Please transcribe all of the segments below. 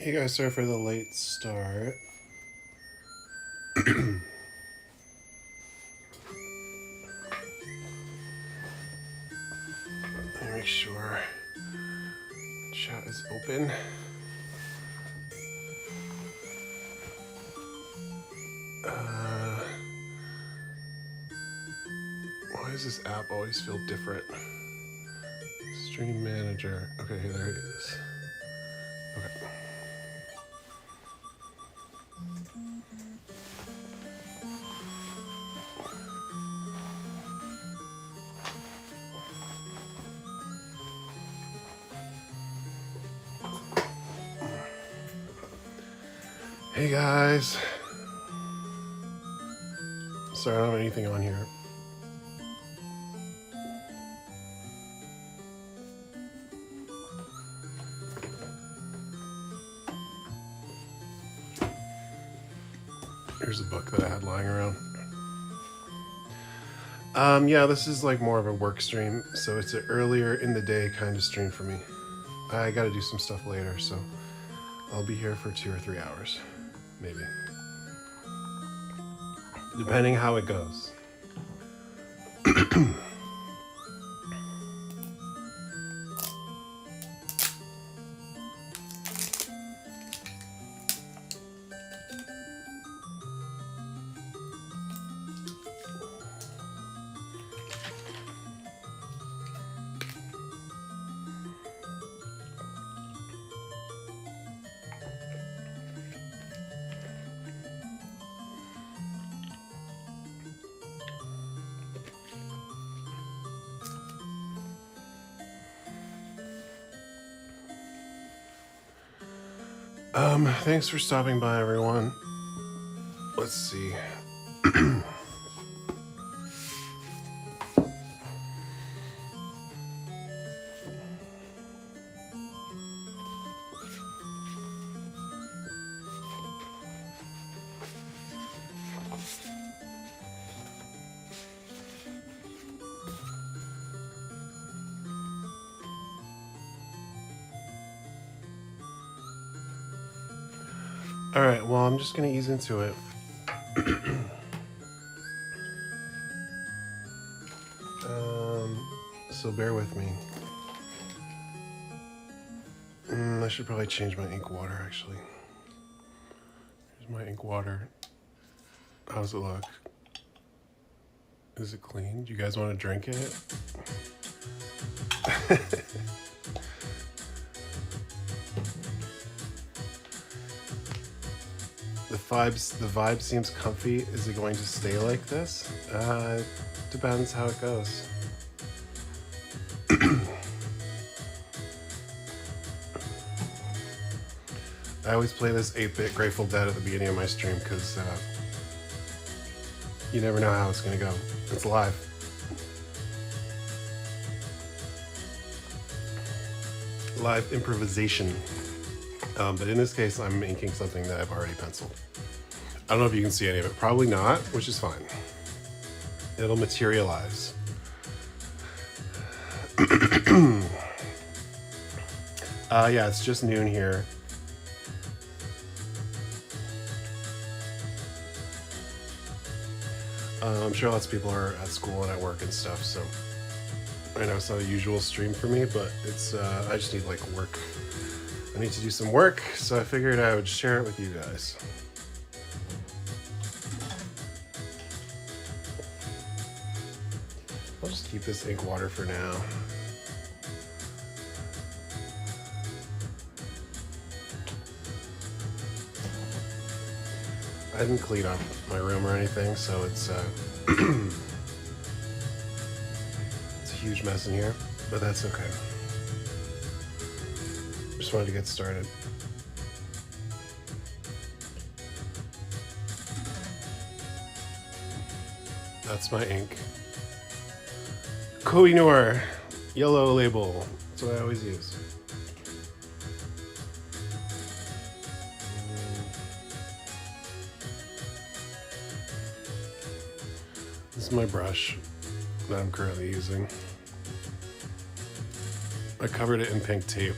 Hey guys, sorry for the late start. Let me make sure chat is open. Why does this app always feel different? Stream manager. Okay, there he is. Okay. Hey guys. Sorry, I don't have anything on here. Here's a book that I had lying around. Yeah, this is like more of a work stream, so it's an earlier in the day kind of stream for me. I gotta do some stuff later, so I'll be here for 2 or 3 hours, maybe. Depending how it goes. Thanks for stopping by, everyone. Let's see. All right, well, I'm just gonna ease into it. So bear with me. I should probably change my ink water, actually. Here's my ink water. How's it look? Is it clean? Do you guys want to drink it? The vibe seems comfy. Is it going to stay like this? Depends how it goes. I always play this 8-bit Grateful Dead at the beginning of my stream because you never know how it's going to go. It's live. Live improvisation. But in this case, I'm inking something that I've already penciled. I don't know if you can see any of it. Probably not, which is fine. It'll materialize. Yeah, it's just noon here. I'm sure lots of people are at school and at work and stuff, so I know it's not a usual stream for me, but it's I just need like work. I need to do some work, so I figured I would share it with you guys. I'll just keep this ink water for now. I didn't clean up my room or anything, so it's it's a huge mess in here, but that's okay. Just wanted to get started. That's my ink. Kohinoor yellow label. That's what I always use. This is my brush that I'm currently using. I covered it in pink tape.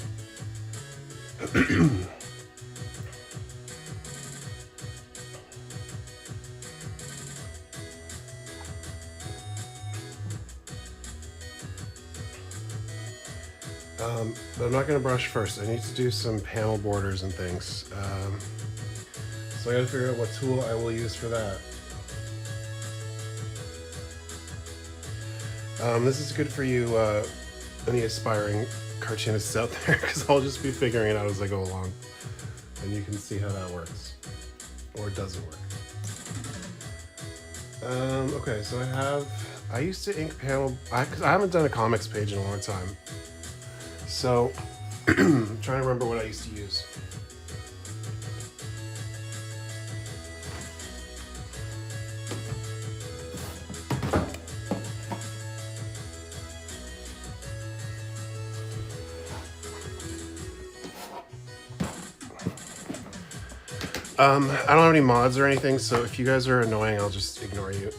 But I'm not going to brush first. I need to do some panel borders and things. So I got to figure out what tool I will use for that. This is good for you, any aspiring cartoonists out there, because I'll just be figuring it out as I go along. And you can see how that works. Or doesn't work. Okay, so I used to ink panel, because I haven't done a comics page in a long time. So, I'm trying to remember what I used to use. I don't have any mods or anything, so if you guys are annoying, I'll just ignore you.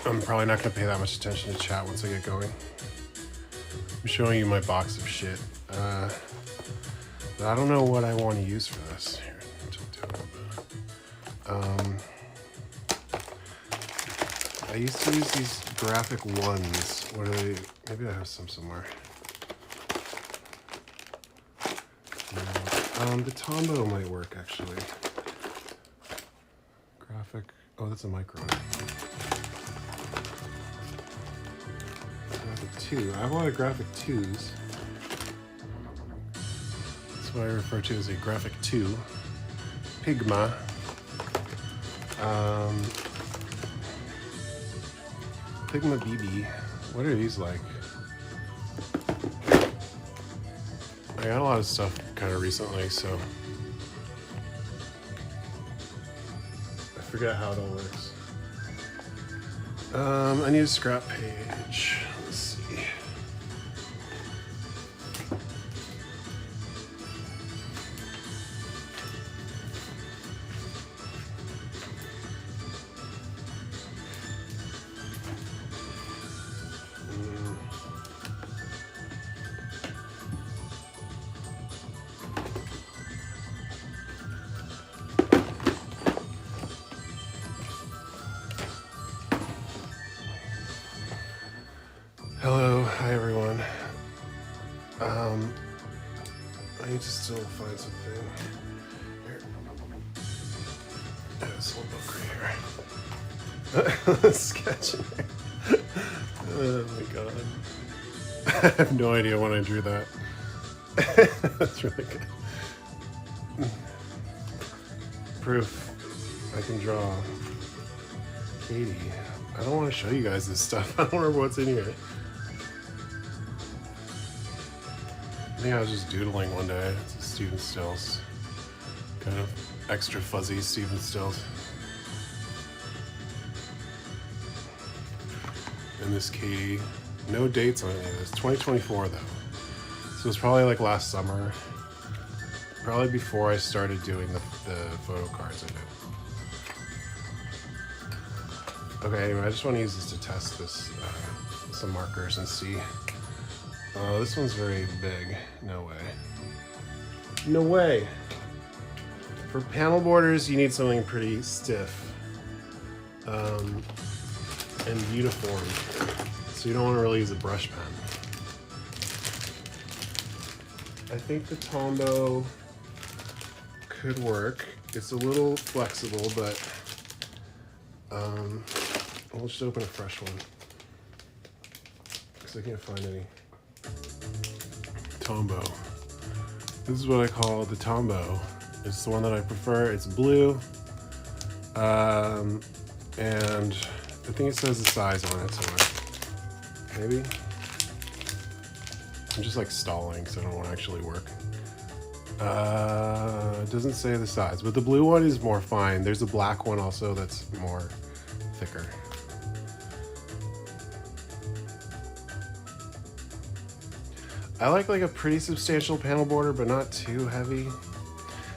I'm probably not going to pay that much attention to chat once I get going. I'm showing you my box of shit. But I don't know what I want to use for this. Here, I used to use these graphic ones. What are they? Maybe I have some somewhere. The Tombow might work actually. Graphic. Oh, that's a micro. Graphic 2. I have a lot of graphic 2s. That's what I refer to as a graphic 2. Pigma. Pigma BB. What are these like? I got a lot of stuff kind of recently, so I forget how it all works. I need a scrap page. Let's see. Hello, hi everyone. I need to still find something. Here. This little book right here. Sketching. Oh my god. I have no idea when I drew that. That's really good. Proof I can draw. Katie. I don't want to show you guys this stuff. I don't remember what's in here. I think I was just doodling one day. It's a Stephen Stills. Kind of extra fuzzy Stephen Stills. And this Katie. No dates on any of this. 2024 though. So it's probably like last summer. Probably before I started doing the photo cards I did. Okay, anyway, I just want to use this to test this, some markers and see. Oh, this one's very big. No way. No way! For panel borders, you need something pretty stiff. And uniform. So you don't want to really use a brush pen. I think the Tombow could work. It's a little flexible, but I'll just open a fresh one because I can't find any. Tombow. This is what I call the Tombow. It's the one that I prefer. It's blue, and I think it says the size on it somewhere. Maybe. I'm just like stalling because I don't want to actually work. It doesn't say the size, but the blue one is more fine. There's a black one also that's more thicker. I like a pretty substantial panel border, but not too heavy.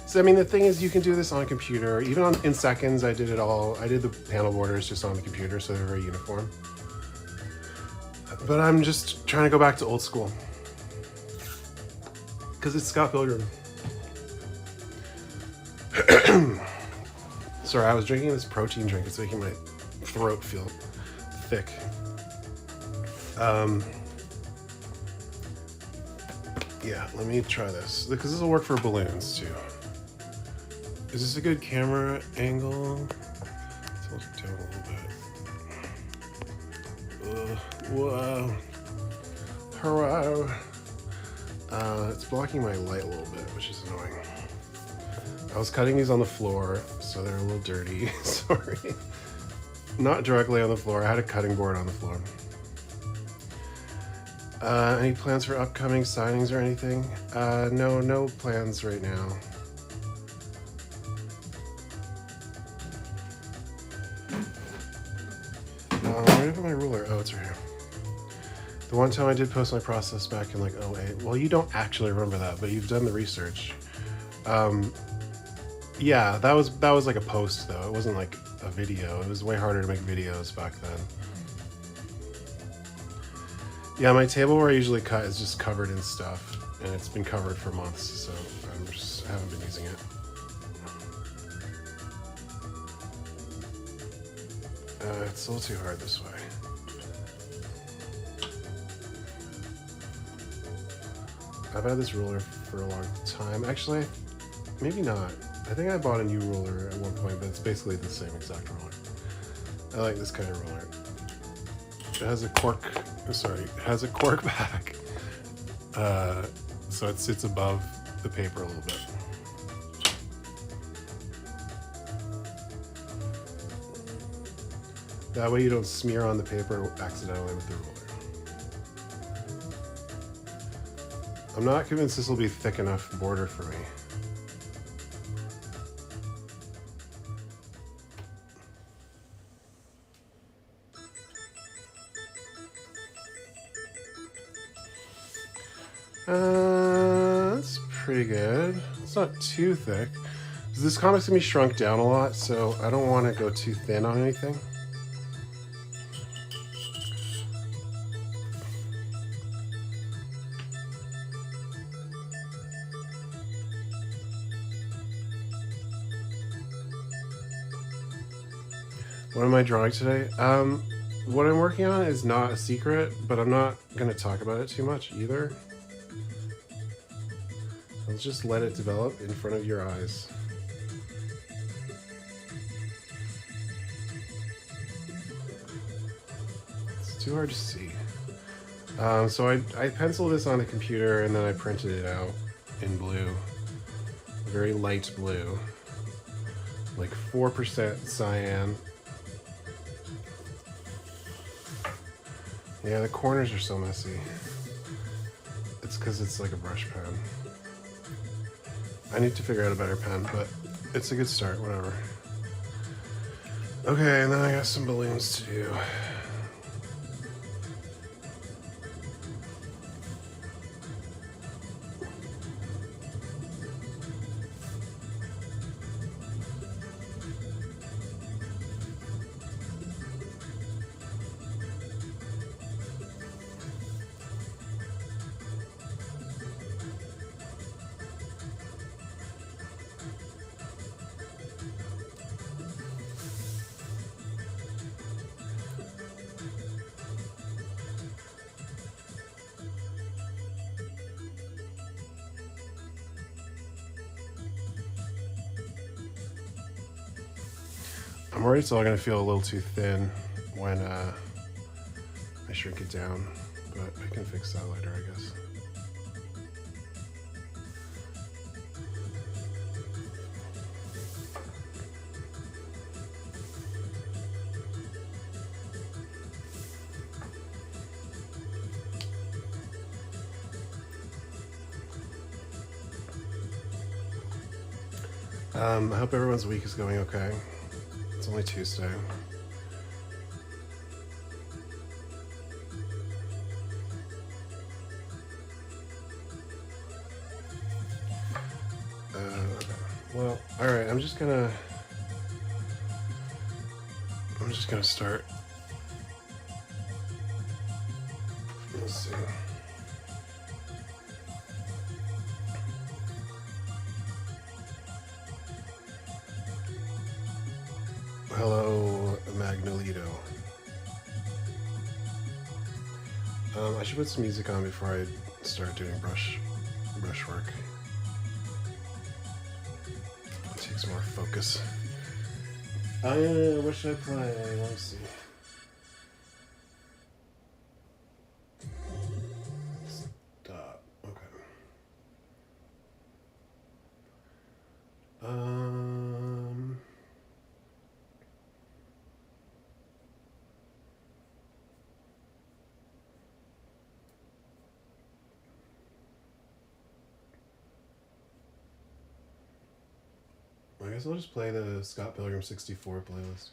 So I mean, the thing is, you can do this on a computer. Even in seconds, I did it all. I did the panel borders just on the computer, so they're very uniform. But I'm just trying to go back to old school. Because it's Scott Pilgrim. Sorry, I was drinking this protein drink. It's making my throat feel thick. Yeah, let me try this because this will work for balloons too. Is this a good camera angle? Tilt it down a little bit. Whoa. Hello. It's blocking my light a little bit, which is annoying. I was cutting these on the floor, so they're a little dirty. Sorry. Not directly on the floor. I had a cutting board on the floor. Any plans for upcoming signings or anything? No plans right now. Where did I put my ruler? Oh, it's right here. The one time I did post my process back in like 08. Well, you don't actually remember that, but you've done the research. Yeah, that was like a post though. It wasn't like a video. It was way harder to make videos back then. Yeah, my table where I usually cut is just covered in stuff, and it's been covered for months, so I haven't been using it. It's a little too hard this way. I've had this ruler for a long time. Actually, maybe not. I think I bought a new ruler at one point, but it's basically the same exact ruler. I like this kind of ruler. It has a cork, it has a cork back. So it sits above the paper a little bit. That way you don't smear on the paper accidentally with the ruler. I'm not convinced this will be thick enough border for me. That's pretty good. It's not too thick. This comic's gonna be shrunk down a lot, so I don't want to go too thin on anything. What am I drawing today? What I'm working on is not a secret, but I'm not going to talk about it too much either. Let's just let it develop in front of your eyes. It's too hard to see. So I penciled this on the computer and then I printed it out in blue. Very light blue. Like 4% cyan. Yeah, the corners are so messy. It's because it's like a brush pen. I need to figure out a better pen, but it's a good start, whatever. Okay, and then I got some balloons to do. I'm worried it's all gonna feel a little too thin when I shrink it down, but I can fix that later, I guess. I hope everyone's week is going okay. It's only Tuesday. Well, all right. I'm just gonna start. Let's see. Hello, Magnolito. I should put some music on before I start doing brush brushwork. Take some more focus. What should I play? Let me see. Stop. Okay. I guess I'll just play the Scott Pilgrim 64 playlist.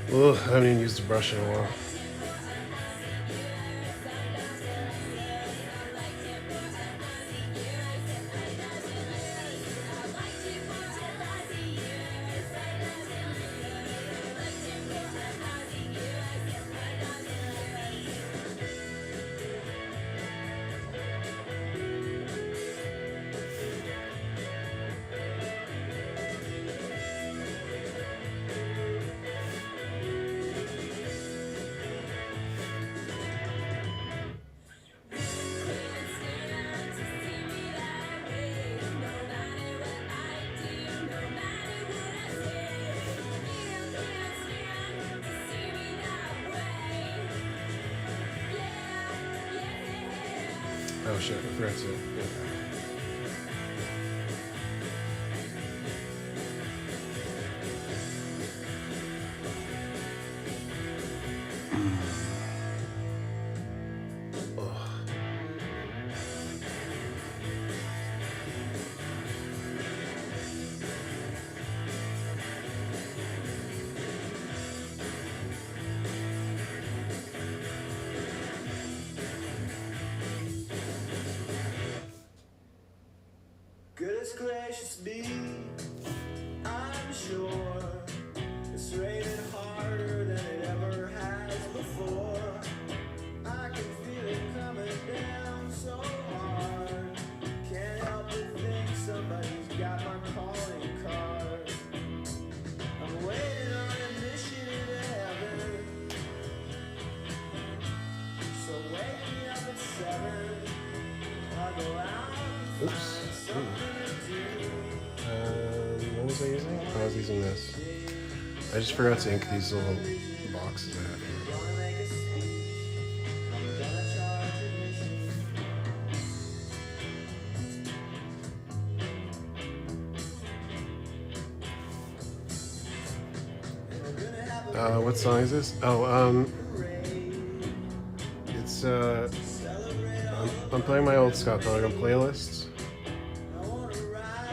Ugh, I haven't even used a brush in a while. Oh shit, I forgot to. Goodness gracious me, I'm sure it's raining harder than it ever has before. I can feel it coming down so hard. Can't help but think somebody's got my calling card. I'm waiting on admission into heaven, so wake me up at 7. I'll go out and find something. What was I using? I was using this. I just forgot to ink these little boxes I have here. What song is this? Oh, it's I'm playing my old Scott Pilgrim playlist.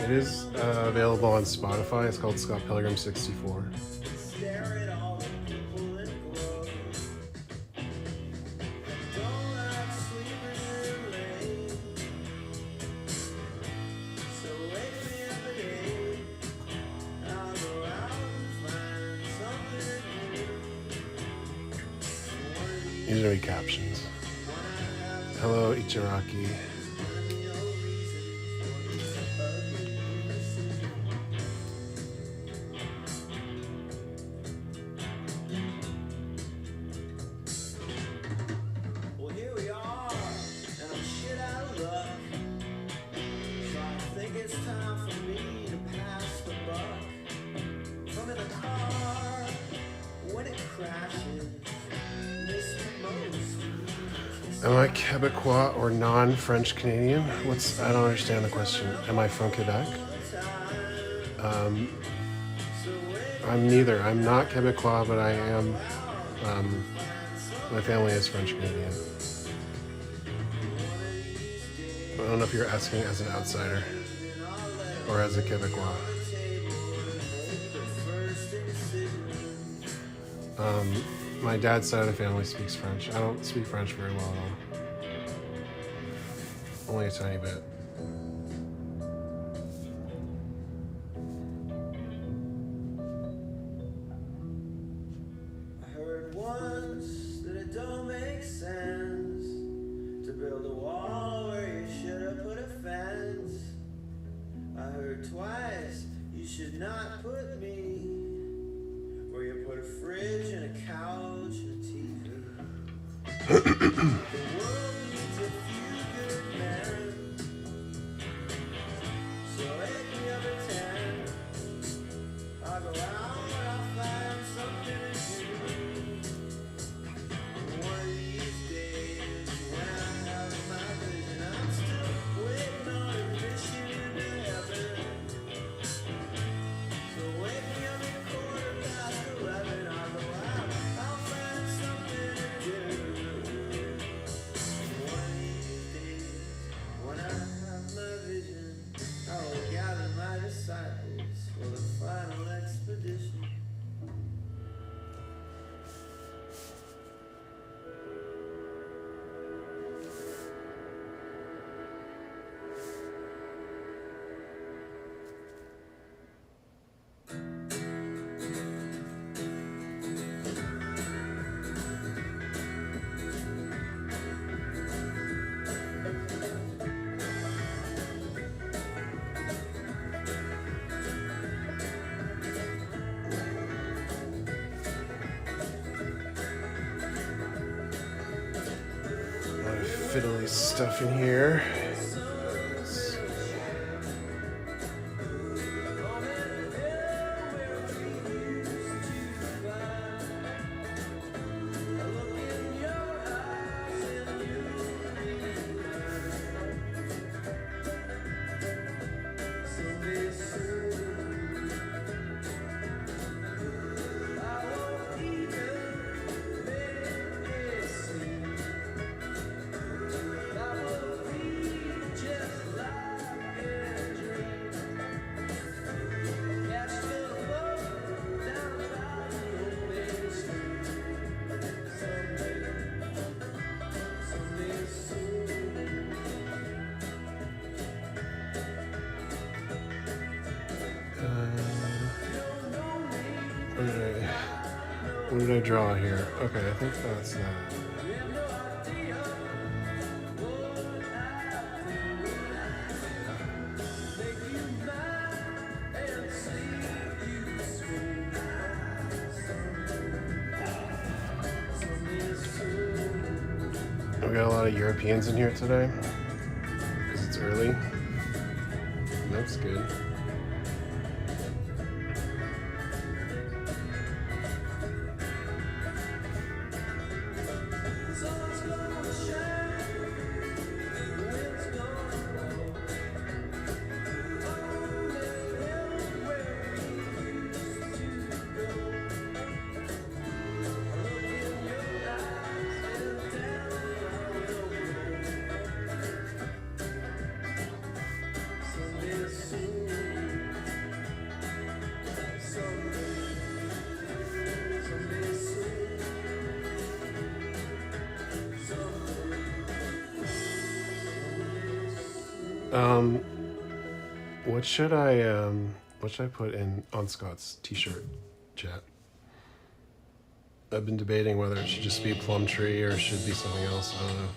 It is available on Spotify. It's called Scott Pilgrim 64. These are gonna be captions. Hello, Ichiraki. Well, here we are, and I'm shit out of luck. So I think it's time for me to pass the buck. From in the car, when it crashes, miss you most. Am I Quebecois or non-French Canadian? I don't understand the question. Am I from Quebec? I'm neither. I'm not Quebecois, but I am. My family is French Canadian. I don't know if you're asking as an outsider or as a Quebecois. My dad's side of the family speaks French. I don't speak French very well at all. Only a tiny bit. I heard once that it don't make sense to build a wall where you should have put a fence. I heard twice you should not put me where you put a fridge and a couch and a TV. The world needs a few good men, so 8 me over 10. I'll go out and I'll find something to do. One of these days, when I have my vision, I'm still waiting on admission into heaven. So wake me up at 11:15. I'll go out, I'll find something to do. One of these days, when I have my vision, I will gather my disciples for the final expedition. A lot of fiddly stuff in here. What did I draw here? Okay, I think that's that. We got a lot of Europeans in here today because it's early. That's good. What should I put in on Scott's t-shirt chat? I've been debating whether it should just be a plum tree or it should be something else. I don't know.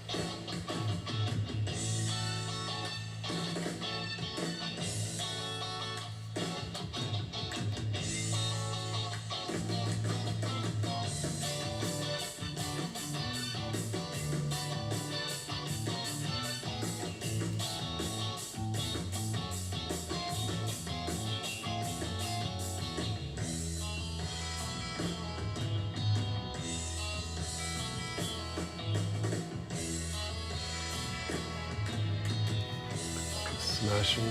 Smashing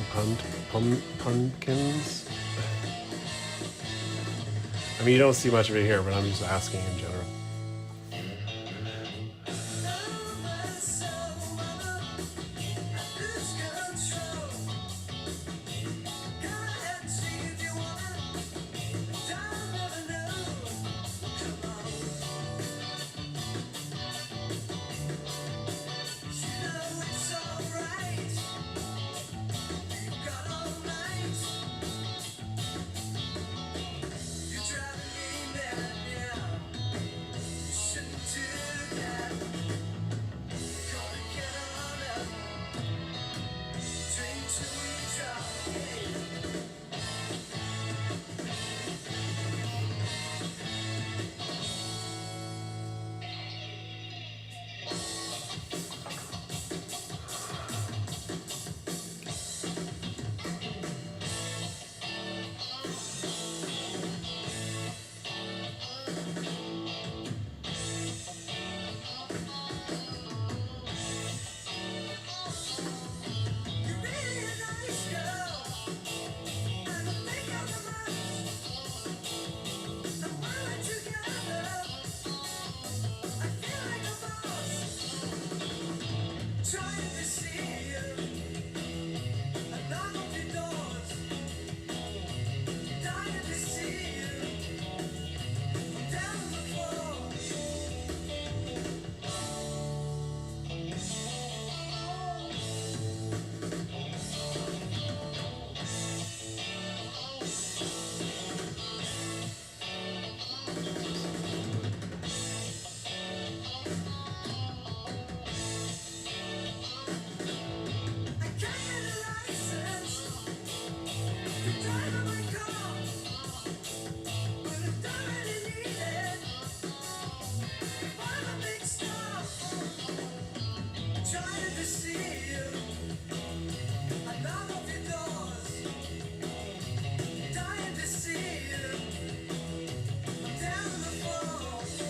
pumpkins. I mean, you don't see much of it here, but I'm just asking in general.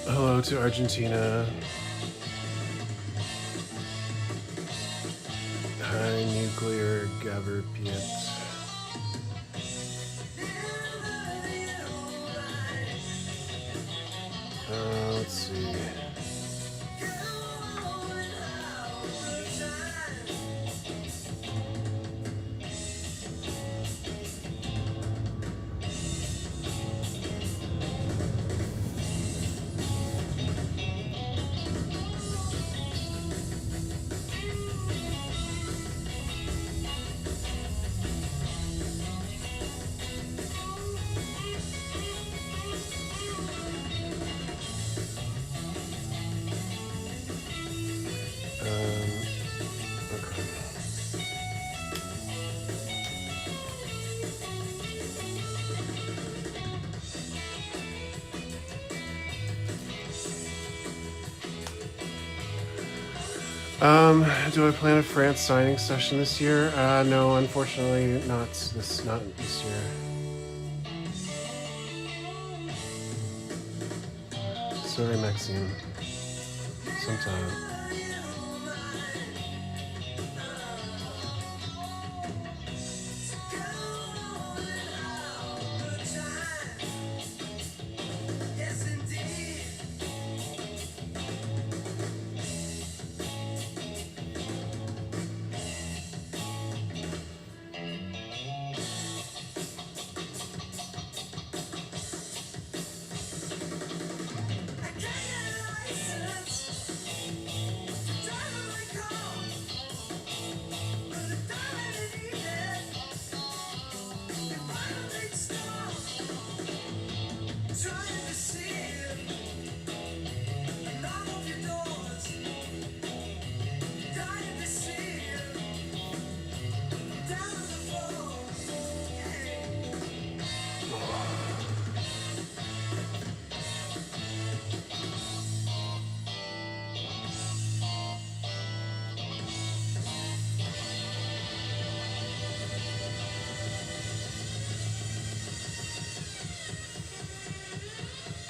Hello to Argentina. High nuclear Gaverpiet. Let's see. Do I plan a France signing session this year? No, unfortunately, not this year. Sorry, Maxime. Sometime.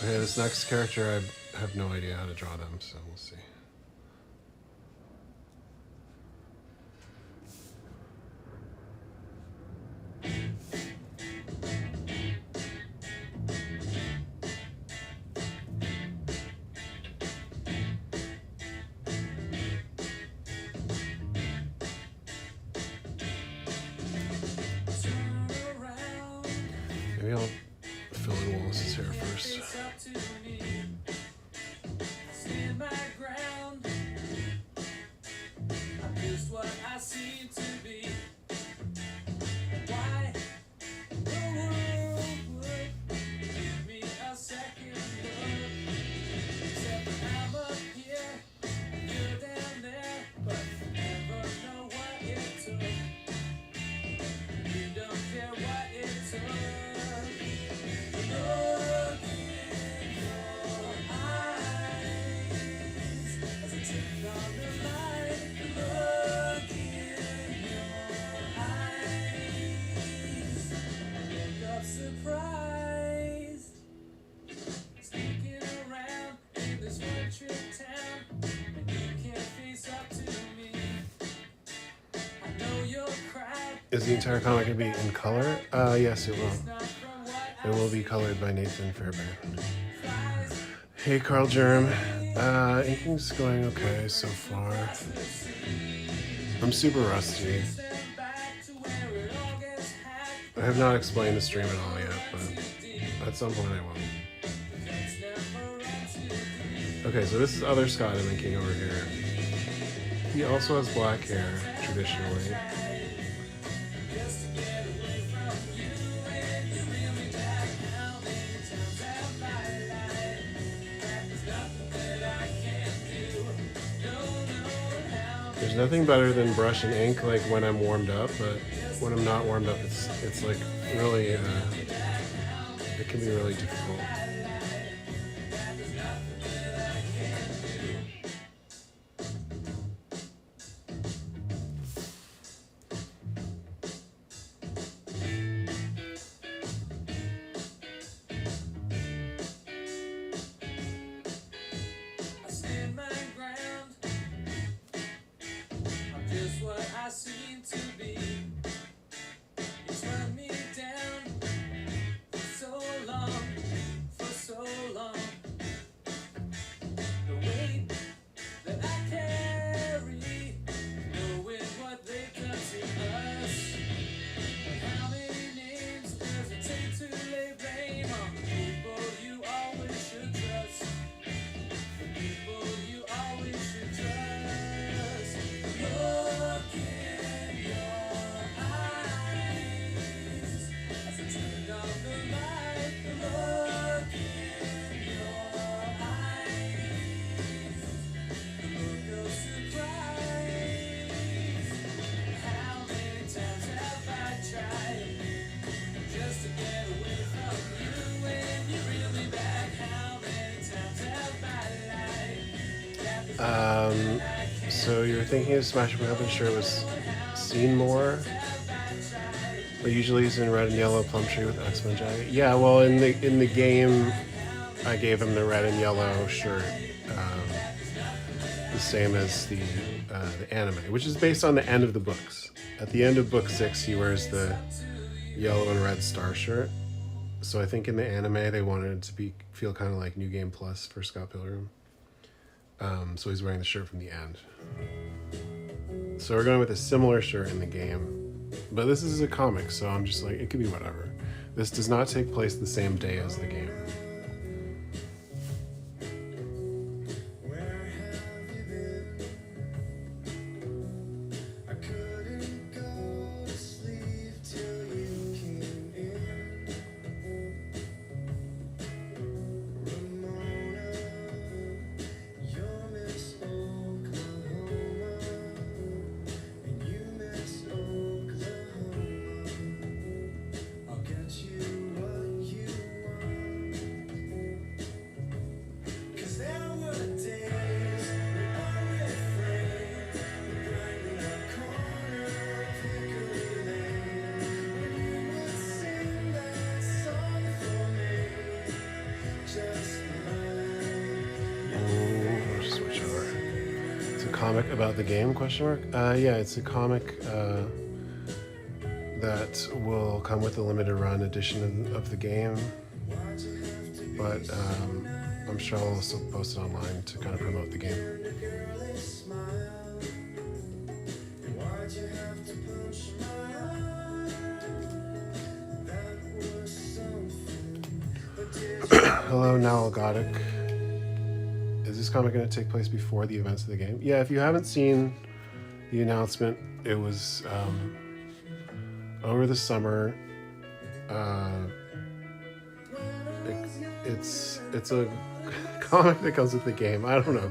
Okay, this next character, I have no idea how to draw them, so we'll see. Maybe I'll fill in Wallace's hair first. Is the entire comic going to be in color? Yes, it will. It will be colored by Nathan Fairbairn. Hey, Carl Germ. Inking's going okay so far. I'm super rusty. I have not explained the stream at all yet, but at some point I will. Okay, so this is other Scott I'm inking over here. He also has black hair, traditionally. There's nothing better than brush and ink like when I'm warmed up, but when I'm not warmed up, it's like really, it can be really difficult. So you're thinking of Smash Up and sure it was seen more, but usually he's in red and yellow Plumtree with X-Men jacket. Yeah, well in the game, I gave him the red and yellow shirt, the same as the anime, which is based on the end of the books. At the end of book 6, he wears the yellow and red star shirt. So I think in the anime they wanted it to feel kind of like New Game Plus for Scott Pilgrim. So he's wearing the shirt from the end. So we're going with a similar shirt in the game, but this is a comic, so I'm just like, it could be whatever. This does not take place the same day as the game. comic about the game, question mark? Yeah, it's a comic that will come with a limited run edition of the game. But I'm sure I'll also post it online to kind of promote the game. Hello, now Algotic. Is this comic going to take place before the events of the game? Yeah, if you haven't seen the announcement, it was over the summer. It's a comic that comes with the game. I don't know.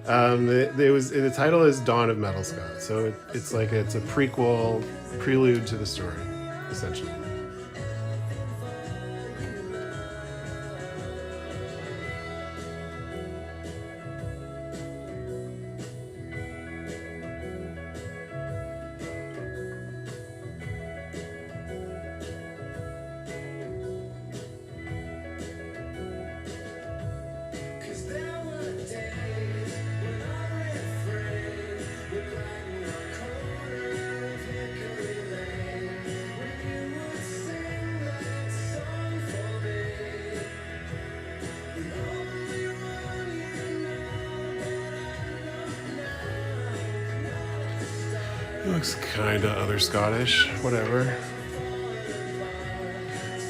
The title is Dawn of Metal Scott, so it's a prequel, prelude to the story, essentially. Looks kinda other Scottish, whatever.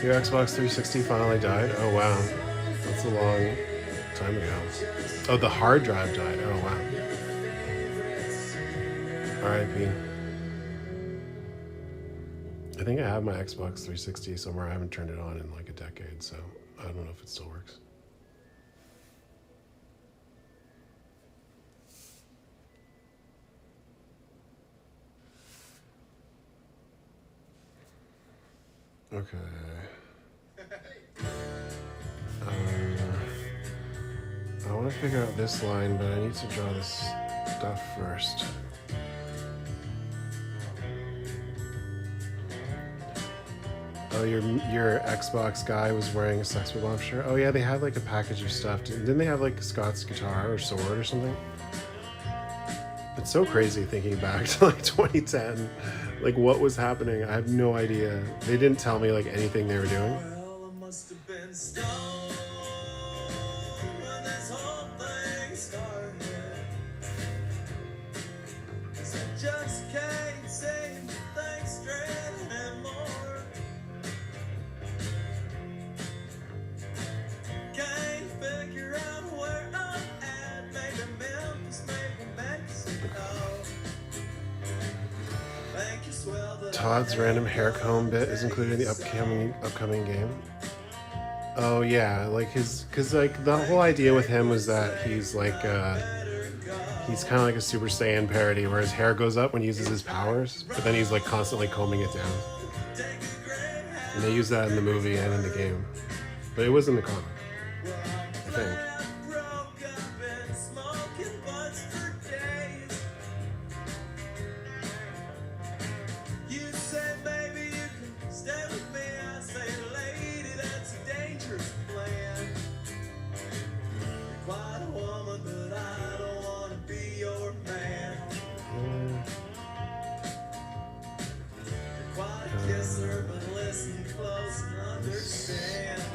Your Xbox 360 finally died? Oh wow. That's a long time ago. Oh, the hard drive died. Oh wow. RIP. I think I have my Xbox 360 somewhere. I haven't turned it on in like a decade, so I don't know if it still works. Okay. I want to figure out this line, but I need to draw this stuff first. Oh, your Xbox guy was wearing a Sex Bomb shirt? Oh yeah, they had like a package of stuff. Didn't they have like Scott's guitar or sword or something? It's so crazy thinking back to like 2010. Like what was happening? I have no idea. They didn't tell me like anything they were doing. Well, I must have been stoned when this whole thing started. 'Cause I just can't say things straight anymore. Can't figure out where I'm at. Maybe Memphis, maybe Mexico. Thank you, swell that Todd's random hair comb bit is included in the upcoming game. Oh yeah, like because like the whole idea with him was that he's like he's kind of like a Super Saiyan parody where his hair goes up when he uses his powers, but then he's like constantly combing it down. And they use that in the movie and in the game, but it was in the comic, I think.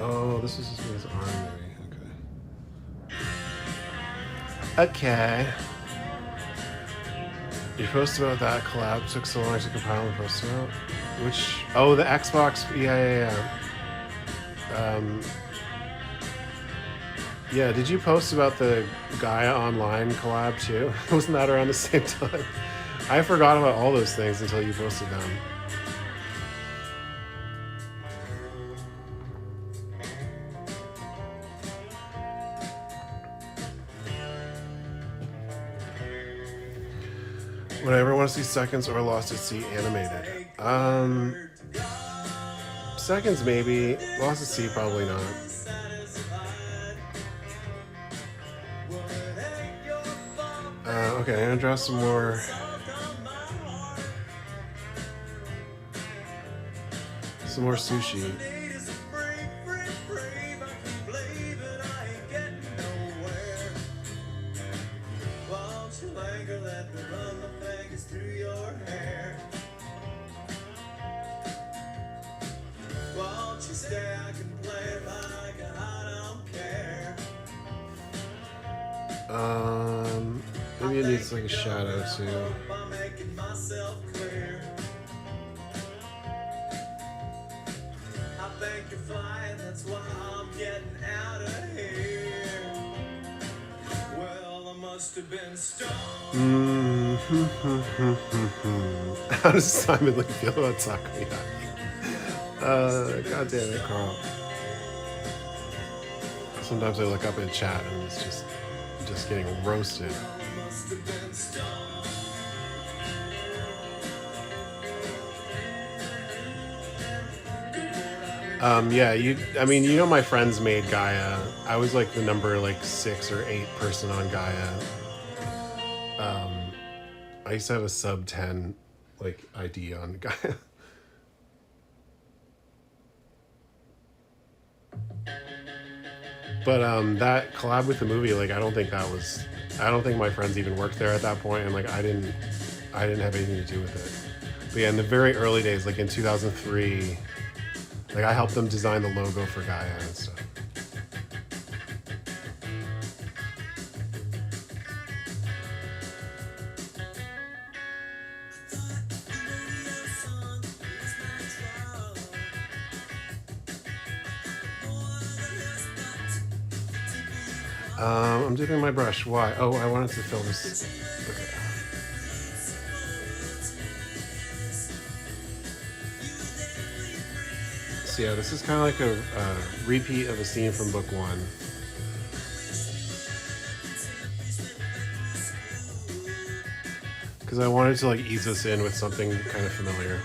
Oh, this is his arm maybe. Okay. You posted about that collab took so long to compile and post about? Which, oh, the Xbox, yeah. Yeah, did you post about the Gaia Online collab too? Wasn't that around the same time? I forgot about all those things until you posted them. Would I ever want to see Seconds or Lost at Sea animated? Seconds maybe. Lost at Sea probably not. Okay, I'm gonna draw some more. Some more sushi. like a shadow too. By making myself clear. I think you're flying, that's why I'm getting out of here. Well, I must have been stoned. How does Simon Lee feel about takoyaki? God damn it, Carl. Sometimes I look up in chat and it's just getting roasted. Yeah, I mean, you know, my friends made Gaia. I was like the number like 6 or 8 person on Gaia. I used to have a sub 10 like ID on Gaia. But that collab with the movie, like, I don't think my friends even worked there at that point, and like I didn't have anything to do with it. But yeah, in the very early days, like in 2003, like I helped them design the logo for Gaia and stuff. I'm dipping my brush. Why? Oh, I wanted to fill this. Okay. So yeah, this is kind of like a repeat of a scene from book 1. Because I wanted to like ease us in with something kind of familiar.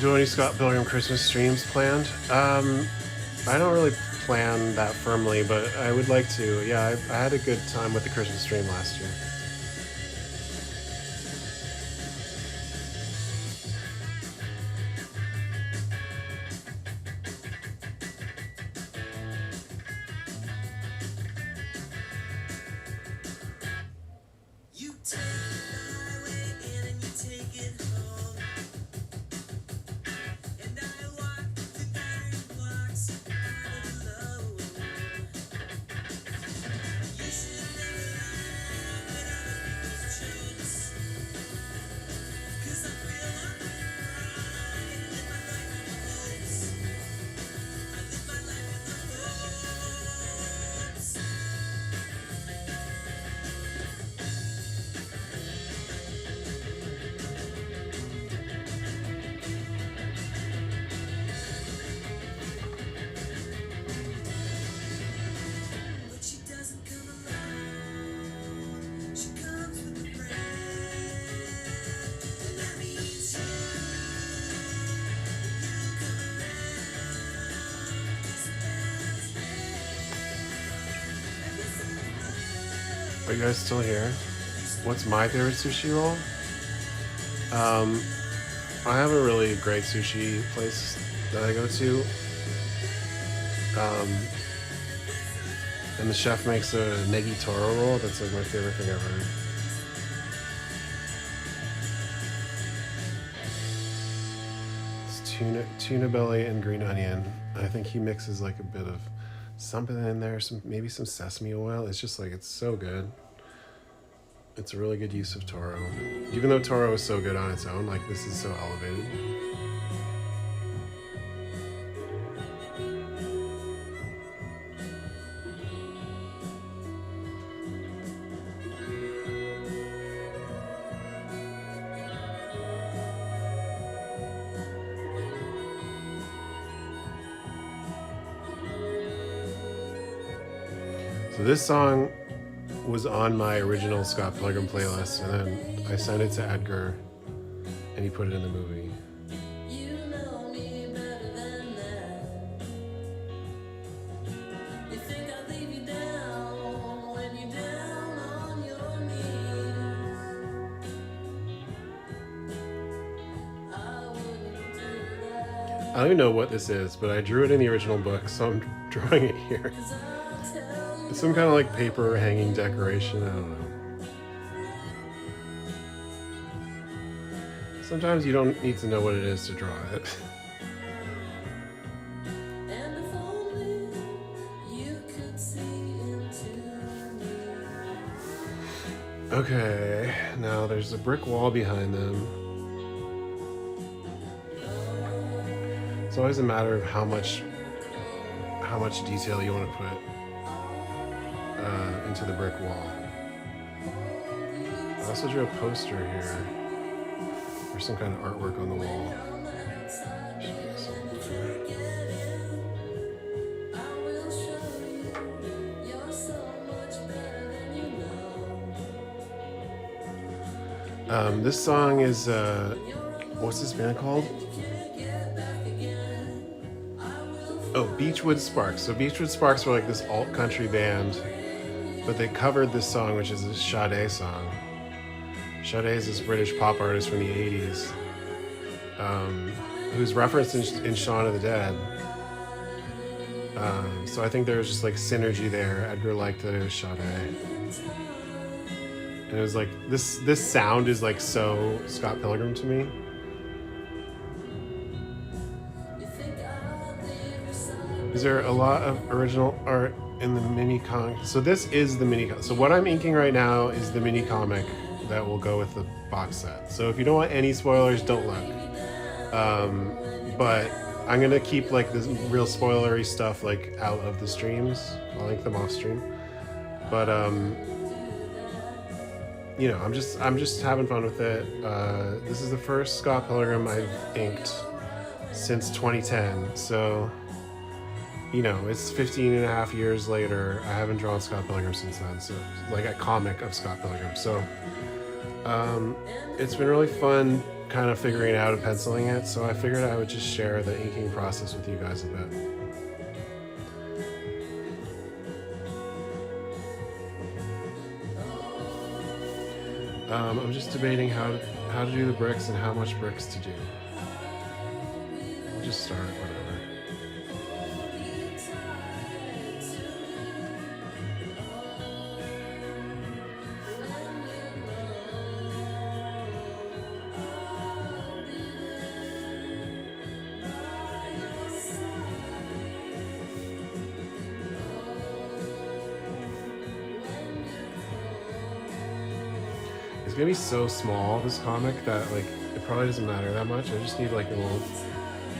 Do any Scott Pilgrim Christmas streams planned? I don't really plan that firmly, but I would like to. Yeah, I had a good time with the Christmas stream last year. Are you guys still here? What's my favorite sushi roll? I have a really great sushi place that I go to. And the chef makes a negi toro roll. That's like my favorite thing ever. It's tuna belly and green onion. I think he mixes like a bit of something in there, maybe some sesame oil. It's just like, it's so good. It's a really good use of toro. Even though toro is so good on its own, like this is so elevated. So this song was on my original Scott Pilgrim playlist, and then I sent it to Edgar, and he put it in the movie. You know me better than that. You think I'd leave you down when you're down on your knees. I wouldn't do that. I don't even know what this is, but I drew it in the original book, so I'm drawing it here. It's some kind of like paper hanging decoration, I don't know. Sometimes you don't need to know what it is to draw it. And if only you could see into me. Okay, now there's a brick wall behind them. It's always a matter of how much detail you want to put into the brick wall. I also drew a poster here, or some kind of artwork on the wall. This song is what's this band called? Oh, Beechwood Sparks. So Beechwood Sparks were like this alt country band, but they covered this song, which is a Sade song. Sade is this British pop artist from the 80s, who's referenced in Shaun of the Dead. So I think there was just like synergy there. Edgar liked that it was Sade. And it was like, this sound is like so Scott Pilgrim to me. Is there a lot of original art in the mini comic? So this is the mini comic. So what I'm inking right now is the mini comic that will go with the box set. So if you don't want any spoilers, don't look. But I'm gonna keep like this real spoilery stuff like out of the streams. I'll link them off stream. But you know, I'm just having fun with it. This is the first Scott Pilgrim I've inked since 2010. So, you know, it's 15 and a half years later. I haven't drawn Scott Pilgrim since then. So like a comic of Scott Pilgrim. So it's been really fun kind of figuring it out and penciling it. So I figured I would just share the inking process with you guys a bit. I'm just debating how to do the bricks and how much bricks to do. We'll just start, whatever. It's gonna be so small, this comic, that like it probably doesn't matter that much. I just need like a little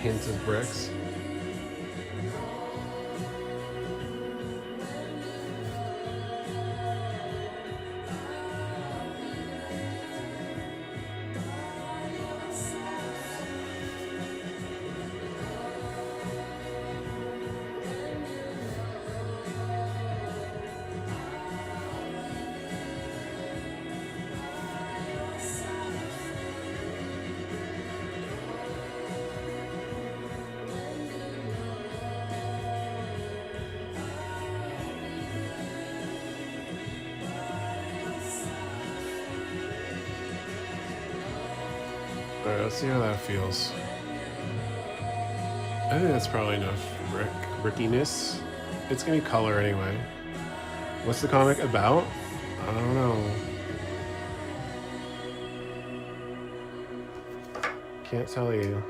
hint of bricks. Alright, let's see how that feels. I think that's probably enough brickiness. It's gonna be color anyway. What's the comic about? I don't know. Can't tell you.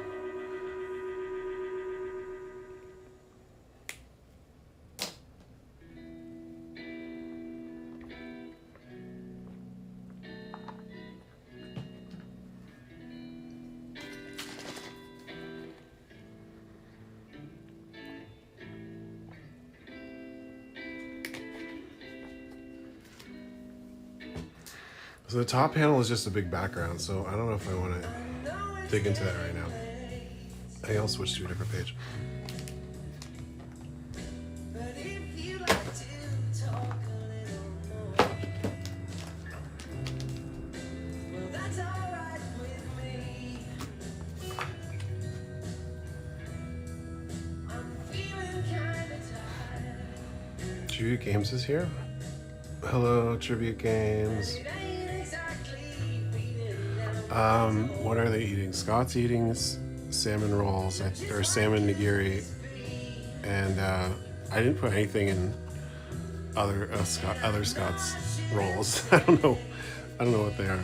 So the top panel is just a big background, so I don't know if I want to dig into that right now. I think I'll switch to a different page. But if you like to talk Tribute Games is here. Hello, Tribute Games. What are they eating? Scott's eating salmon rolls, or salmon nigiri, and I didn't put anything in other Scott's rolls. I don't know what they are.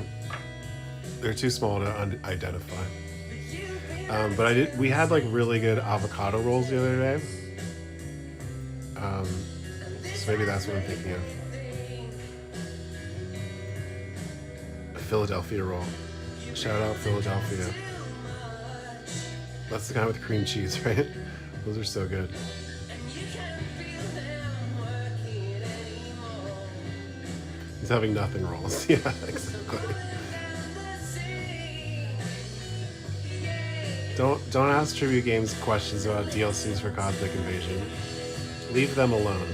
They're too small to identify. But we had like really good avocado rolls the other day. So maybe that's what I'm thinking of. A Philadelphia roll. Shout out Philadelphia. That's the kind with cream cheese, right? Those are so good. He's having nothing rolls. Yeah, exactly. Don't ask Tribute Games questions about DLCs for Cosmic Invasion. Leave them alone.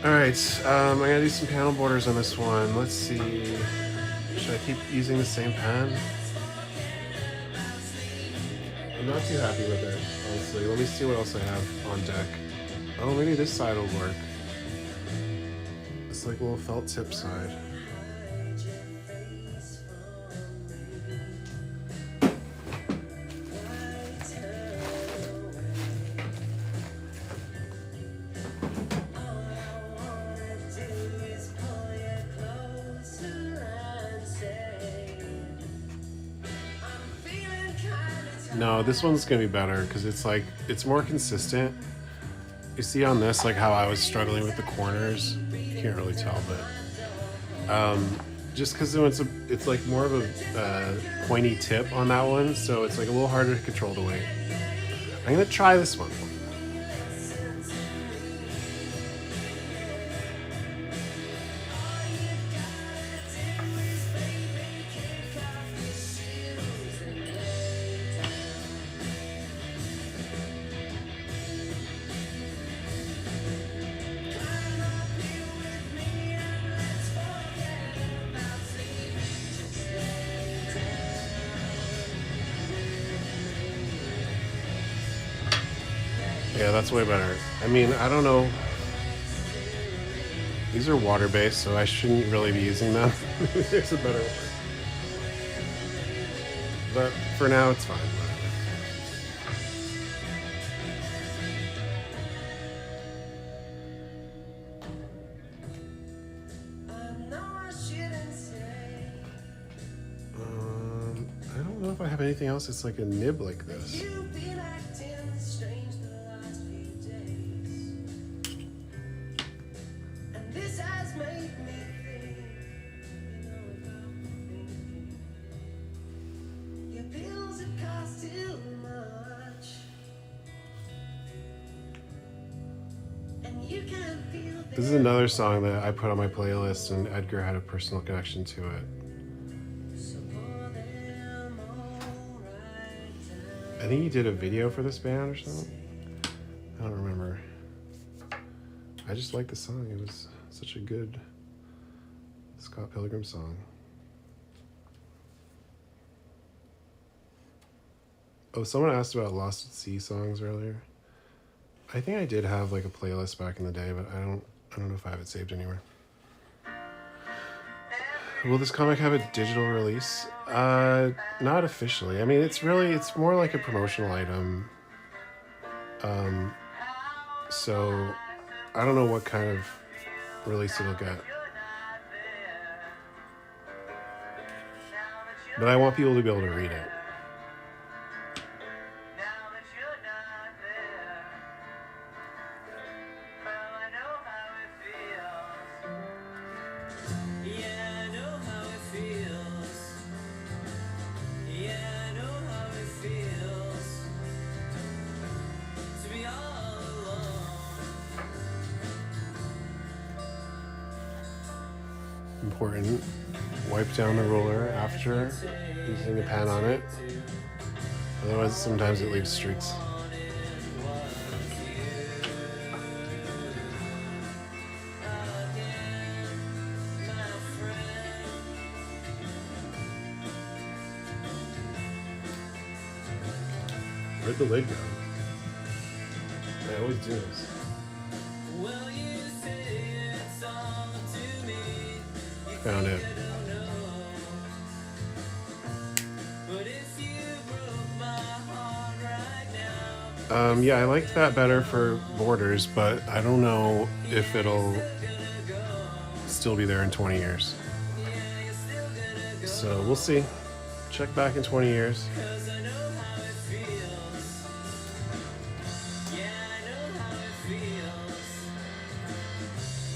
Alright, I'm gonna do some panel borders on this one. Let's see. Should I keep using the same pen? I'm not too happy with it, honestly. Let me see what else I have on deck. Oh, maybe this side will work. It's like a little felt tip side. No, this one's gonna be better because it's more consistent. You see on this like how I was struggling with the corners. You can't really tell, but just because it's like more of a pointy tip on that one, so it's like a little harder to control the weight. I'm gonna try this one. Yeah, that's way better. I mean, I don't know. These are water-based, so I shouldn't really be using them. There's a better one. But for now, it's fine. I don't know if I have anything else that's like a nib like this. This is another song that I put on my playlist, and Edgar had a personal connection to it. I think he did a video for this band or something. I don't remember. I just like the song. It was such a good Scott Pilgrim song. Oh, someone asked about Lost at Sea songs earlier. I think I did have like a playlist back in the day, but I don't know if I have it saved anywhere. Will this comic have a digital release? Not officially. I mean, it's more like a promotional item. So I don't know what kind of release it'll get. But I want people to be able to read it. Important. Wipe down the roller after using a pen on it. Otherwise, sometimes it leaves streaks. Where'd the lid go? I always do this. Well, you say it's all to me. You Found it. think I don't know. But if you broke my heart right now, Yeah, I liked that better for Borders, but I don't know if it'll still be there in 20 years. So we'll see. Check back in 20 years. 'cause I know how it feels. Yeah, I know how it feels.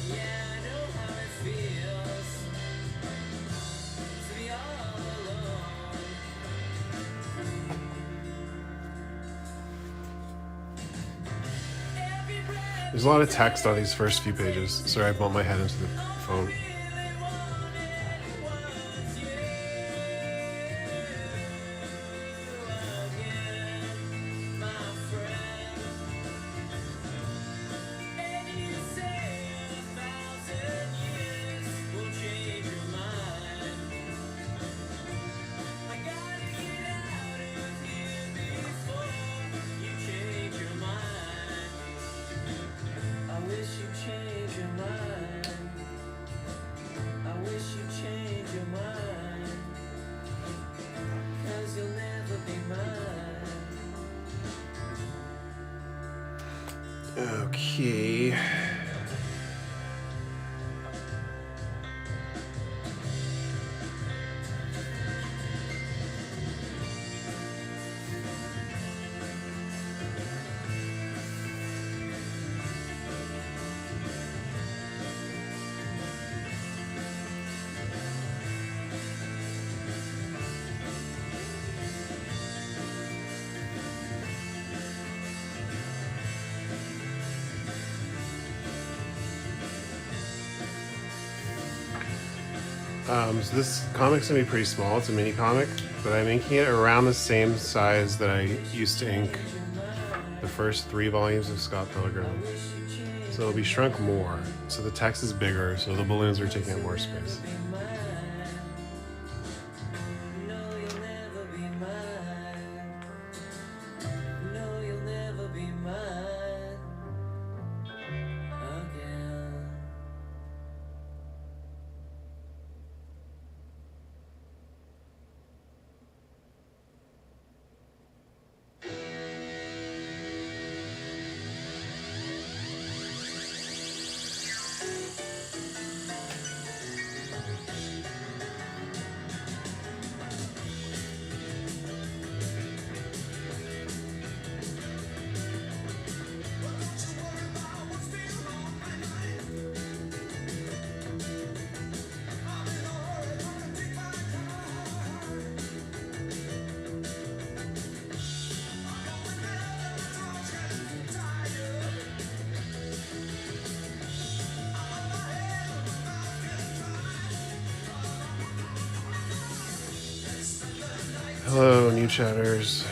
Yeah, I know how it feels to be all alone. Every breath There's a lot of text on these first few pages. Sorry, I bumped my head into the phone. really wanted was you again, my friend. And you say 1,000 years will change your mind. I gotta get out of here before you change your mind. I wish you change your mind. I wish you change your mind. 'Cause you'll never be mine. Okay. So this comic's gonna be pretty small. It's a mini comic, but I'm inking it around the same size that I used to ink the first 3 volumes of Scott Pilgrim. So it'll be shrunk more. So the text is bigger, so the balloons are taking up more space. No, you'll never be mine. No, you'll never be mine again. Hello, new chatters.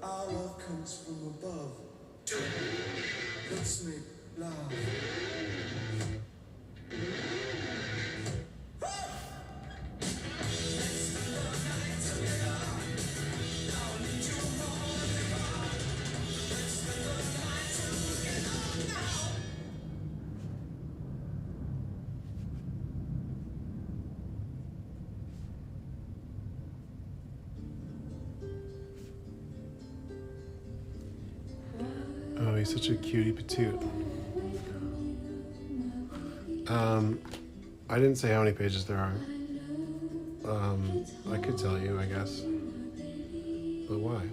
Our love comes from above. Let's make love. Oh, he's such a cutie patoot. I didn't say how many pages there are. I could tell you, I guess. But why?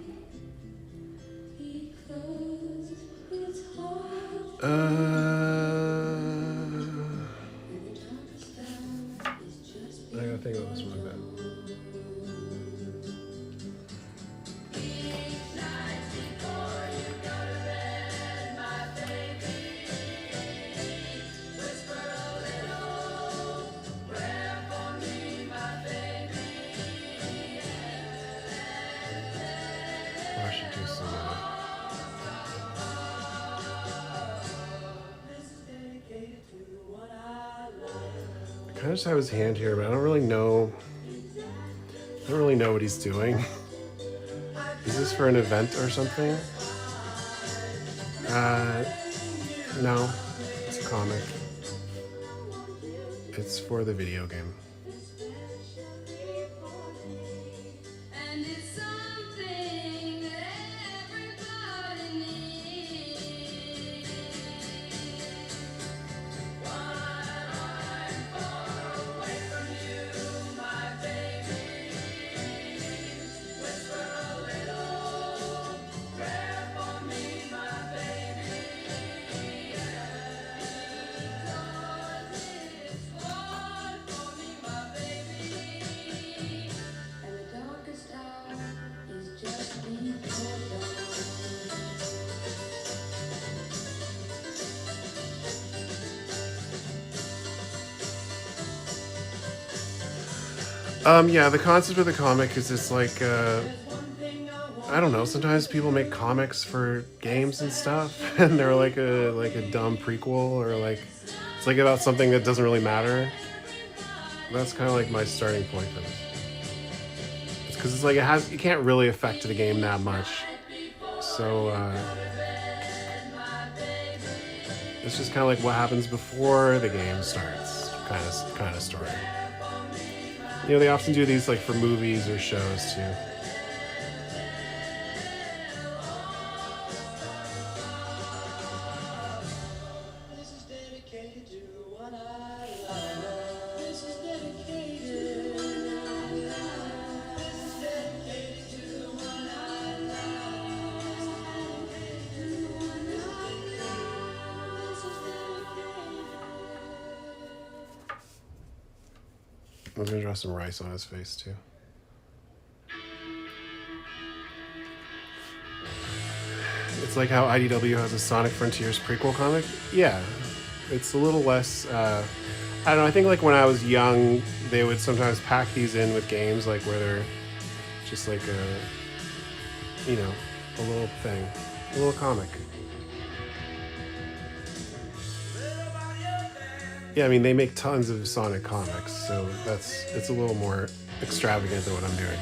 I gotta think about this one a bit. I should do some. I kind of just have his hand here, but I don't really know. I don't really know what he's doing. Is this for an event or something? No, it's a comic. It's for the video game. And it's something that everybody needs. While I'm far away from you, my baby, whisper a little prayer for me, my baby. Cause it's hard for me, my baby. And the darkest hour is just before dawn. Yeah, the concept of the comic is it's like, I don't know, sometimes people make comics for games and stuff, and they're like a dumb prequel, or like, it's like about something that doesn't really matter. That's kind of like my starting point for this. It's because it's like it can't really affect the game that much. So, it's just kind of like what happens before the game starts, kind of story. You know, they often do these like for movies or shows too. This is dedicated to the one I love. This is dedicated. This is dedicated to the one I love. This is I'm gonna draw some rice on his face too. It's like how IDW has a Sonic Frontiers prequel comic. Yeah, it's a little less. I don't know. I think like when I was young, they would sometimes pack these in with games, like where they're just like a little thing, a little comic. Yeah, I mean they make tons of Sonic comics, so it's a little more extravagant than what I'm doing.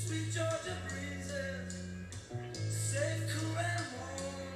Sweet Georgia breezes, safe, cool, and warm.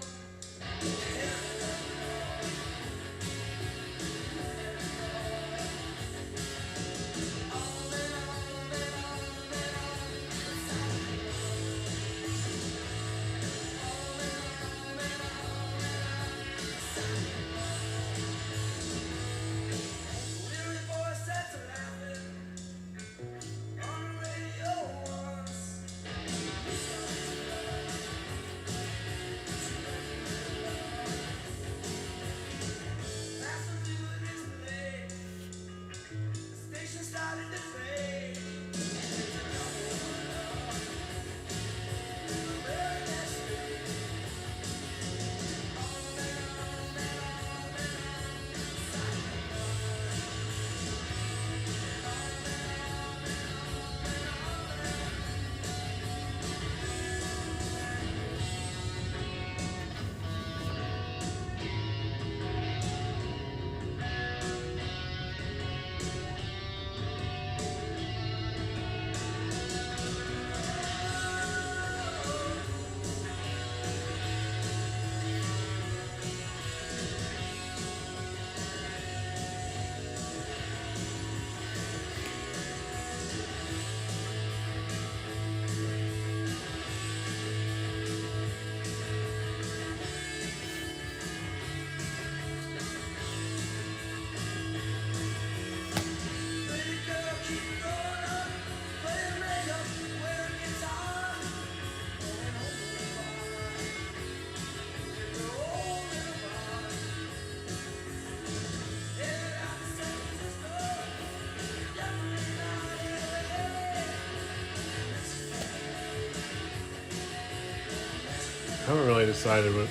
I haven't really decided what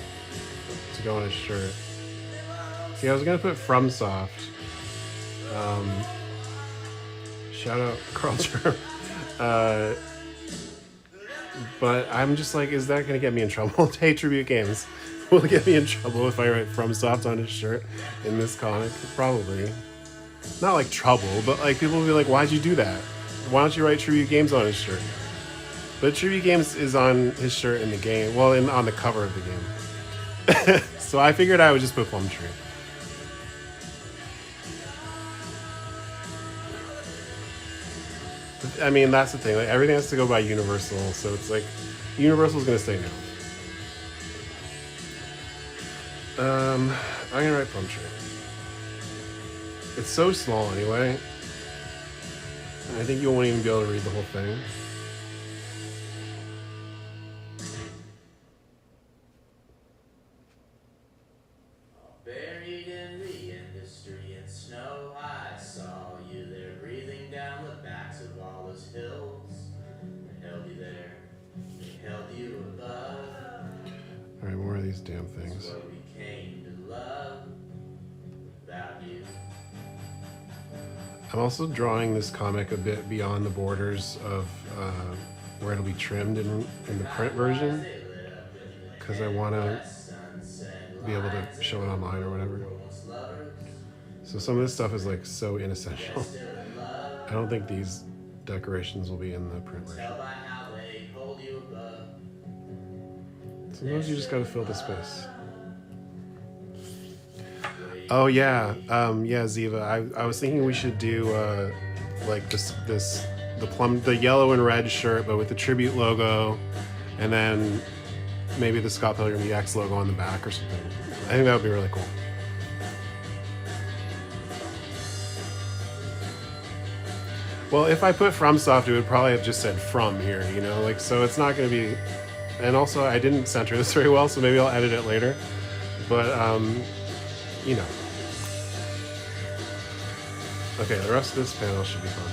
to go on his shirt. See, I was gonna put From Soft. Shout out Carl Germ. But I'm just like, is that gonna get me in trouble? Hey, Tribute Games, will it get me in trouble if I write From Soft on his shirt in this comic? Probably. Not like trouble, but like people will be like, why'd you do that? Why don't you write Tribute Games on his shirt? But Tribute Games is on his shirt in the game. Well, on the cover of the game. So I figured I would just put Plum Tree. I mean, that's the thing. Like, everything has to go by Universal, so it's like Universal's gonna say no. I'm gonna write Plum Tree. It's so small anyway. I think you won't even be able to read the whole thing. Buried in the industry and snow, I saw you there breathing down the backs of all those hills. They held you there, they held you above. Alright, more of these damn things. What we came to love without you. I'm also drawing this comic a bit beyond the borders of where it'll be trimmed in the print version, because I want to be able to show it online or whatever. So some of this stuff is like so inessential. I don't think these decorations will be in the print version. Sometimes you just gotta fill the space. Oh yeah, yeah, Ziva. I was thinking we should do like the yellow and red shirt, but with the Tribute logo, and then maybe the Scott Pilgrim EX logo on the back or something. I think that would be really cool. Well, if I put From Soft, it would probably have just said From here, you know, like, so it's not going to be. And also, I didn't center this very well, so maybe I'll edit it later. But you know. Okay, the rest of this panel should be fun.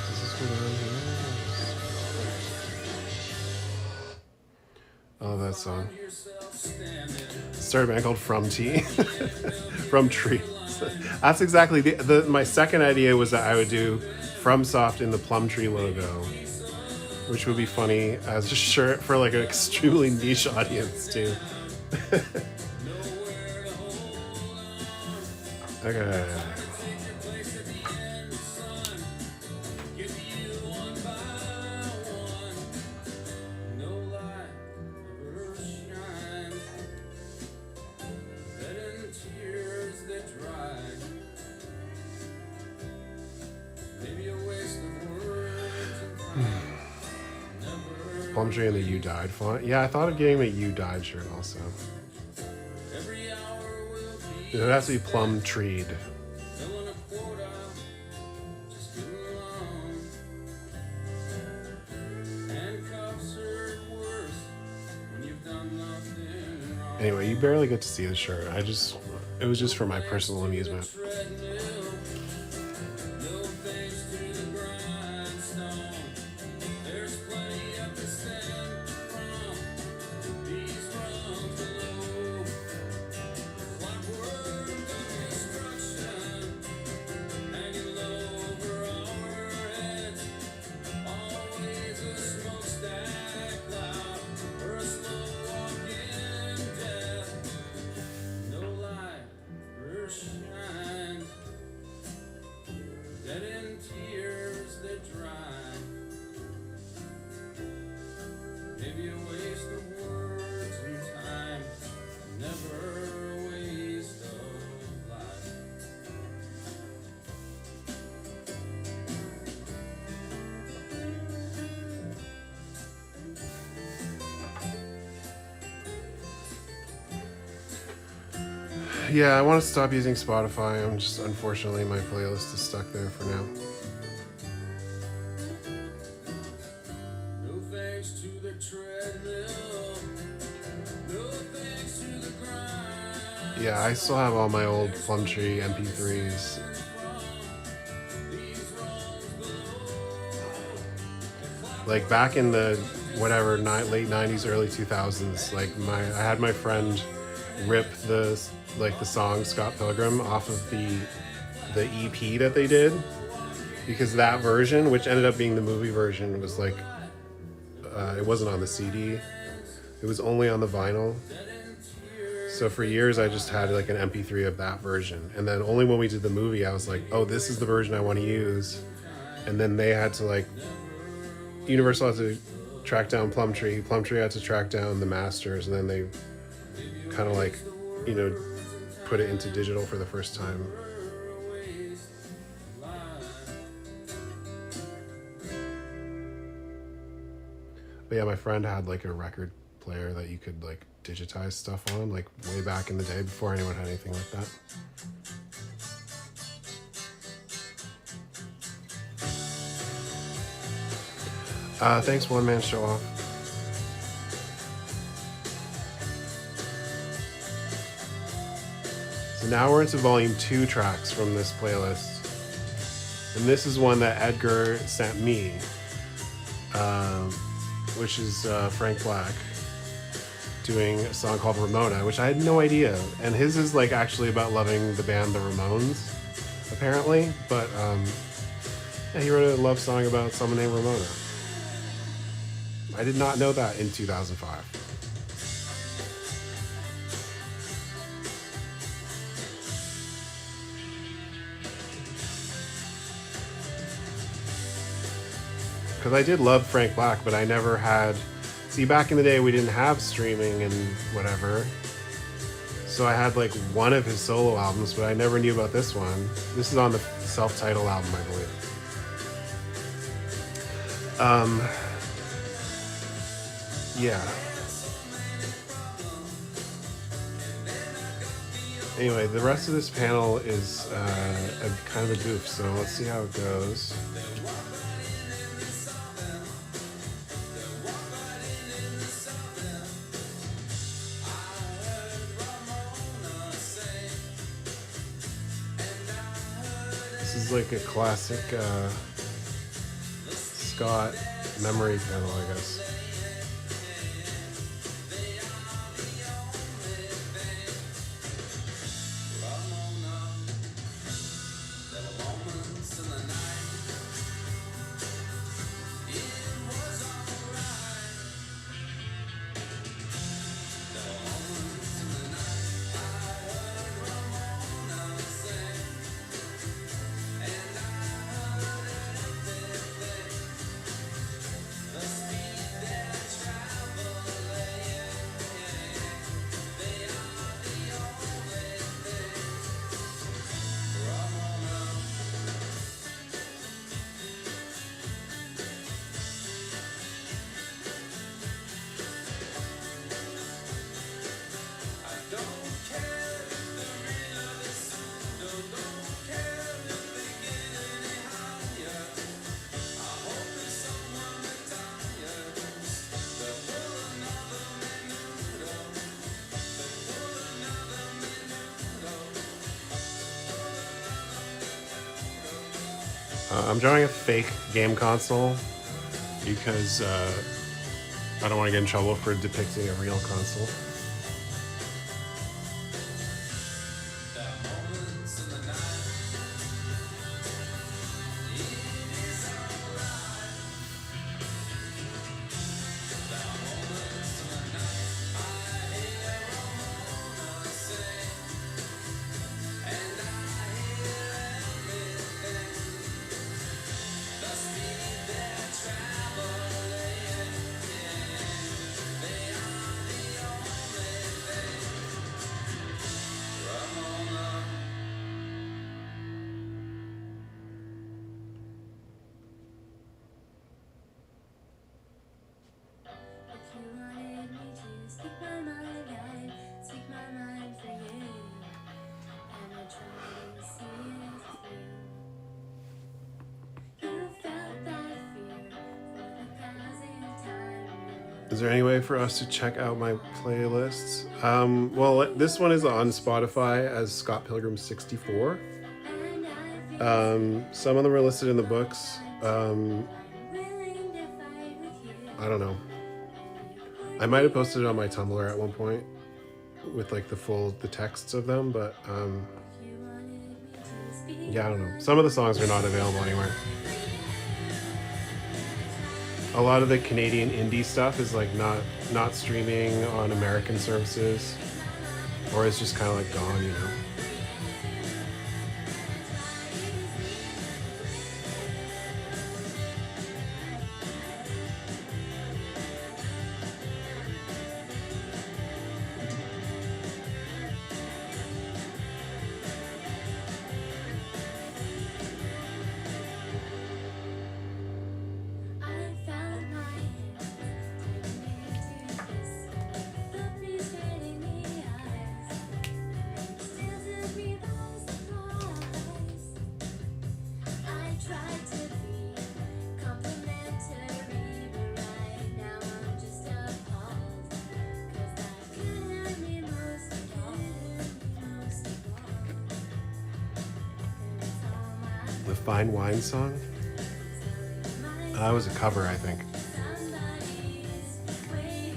Does this go down here? Oh, that song. Started a band called From Tea. From Tree. That's exactly my second idea was that I would do From Soft in the Plum Tree logo, which would be funny as a shirt for like an extremely niche audience too. Okay. Plum Tree in the You Died font. Yeah, I thought of getting the You Died shirt also. It has to be Plum Treed. Anyway, you barely get to see the shirt. It was just for my personal amusement. Yeah, I want to stop using Spotify. Unfortunately, my playlist is stuck there for now. Yeah, I still have all my old Plumtree MP3s. Like back in the whatever late 90s, early 2000s, like I had my friend rip the song Scott Pilgrim off of the EP that they did, because that version, which ended up being the movie version, was like it wasn't on the CD. It was only on the vinyl. So for years I just had like an MP3 of that version, and then only when we did the movie I was like, oh, this is the version I want to use. And then they had to like, Universal had to track down Plumtree had to track down the masters, and then they kind of like, you know, put it into digital for the first time. But yeah, my friend had like a record player that you could like digitize stuff on, like way back in the day before anyone had anything like that. Thanks, One Man Show Off. So now we're into volume 2 tracks from this playlist. And this is one that Edgar sent me, which is Frank Black doing a song called Ramona, which I had no idea. And his is like actually about loving the band The Ramones, apparently. But yeah, he wrote a love song about someone named Ramona. I did not know that in 2005. Because I did love Frank Black, but I never had... See, back in the day, we didn't have streaming and whatever. So I had like one of his solo albums, but I never knew about this one. This is on the self-titled album, I believe. Yeah. Anyway, the rest of this panel is a kind of a goof, so let's see how it goes. This is like a classic Scott memory panel, I guess. I'm drawing a fake game console because I don't want to get in trouble for depicting a real console. Is there any way for us to check out my playlists? Well, this one is on Spotify as Scott Pilgrim 64. Some of them are listed in the books. I don't know. I might have posted it on my Tumblr at one point with like the texts of them, but yeah, I don't know. Some of the songs are not available anywhere. A lot of the Canadian indie stuff is like not streaming on American services, or it's just kind of like gone, you know. The Fine Wine song? That was a cover, I think.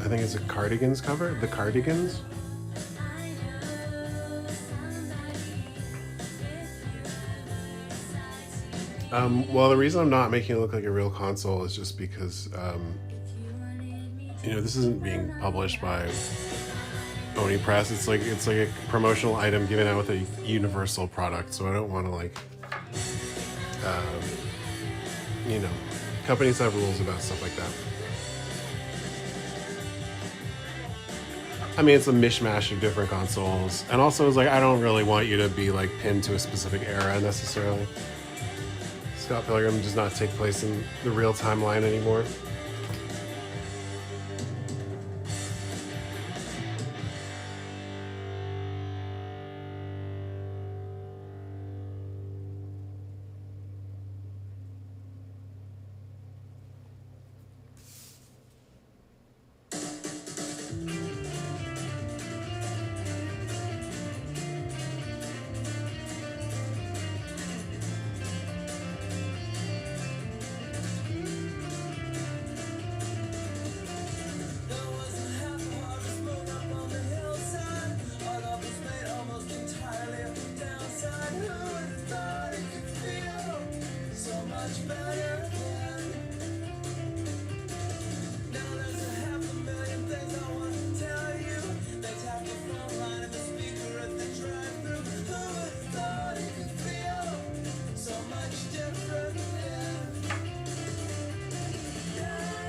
I think it's a Cardigans cover. The Cardigans? Well, the reason I'm not making it look like a real console is just because, you know, this isn't being published by Oni Press. It's like a promotional item given out with a Universal product, so I don't want to like, you know, companies have rules about stuff like that. I mean, it's a mishmash of different consoles, and also it's like I don't really want you to be like pinned to a specific era necessarily. Scott Pilgrim does not take place in the real timeline anymore.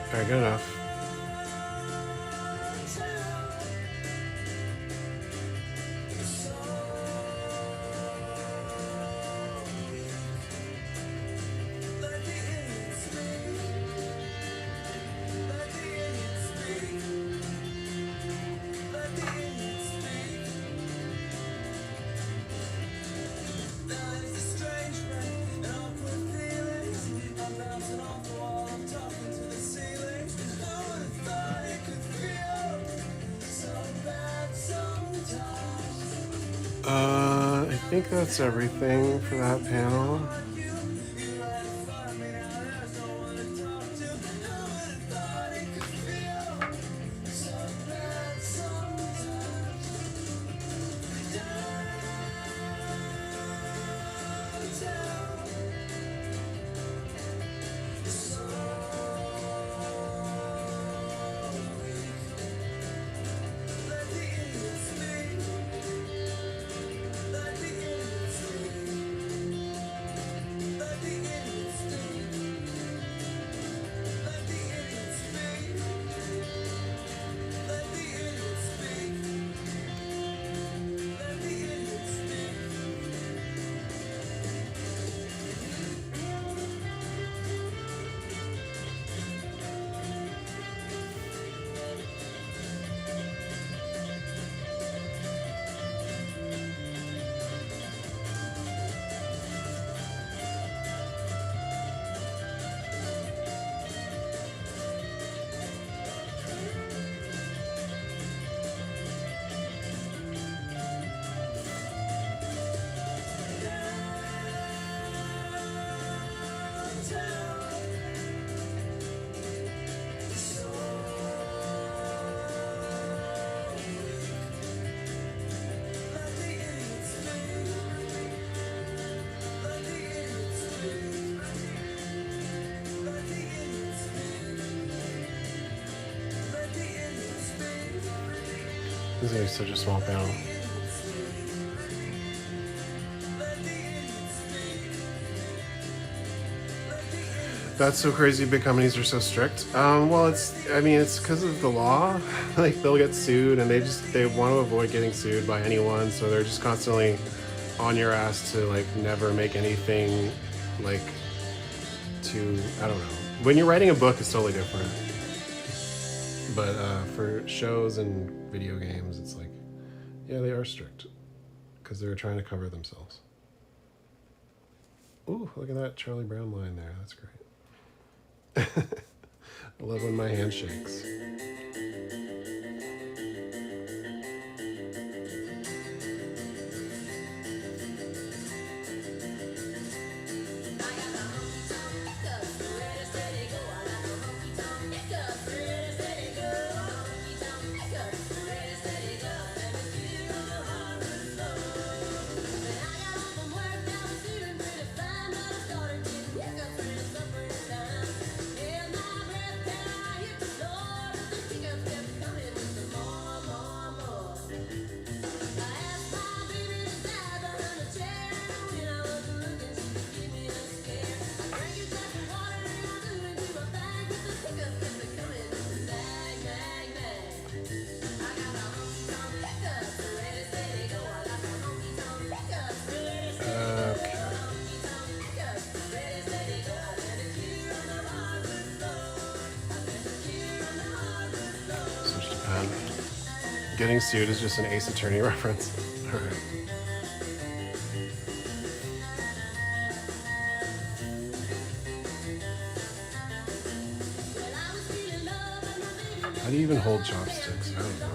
All right, good enough. I think that's everything for that panel. This is gonna be such a small panel. That's so crazy. Big companies are so strict. Well, I mean, it's because of the law. Like they'll get sued, and they want to avoid getting sued by anyone, so they're just constantly on your ass to like never make anything like to, I don't know. When you're writing a book, it's totally different. But for shows and video games, it's like, yeah, they are strict because they're trying to cover themselves. Ooh, look at that Charlie Brown line there. That's great. I love when my hand shakes. Getting sued is just an Ace Attorney reference. All right. How do you even hold chopsticks? I don't know.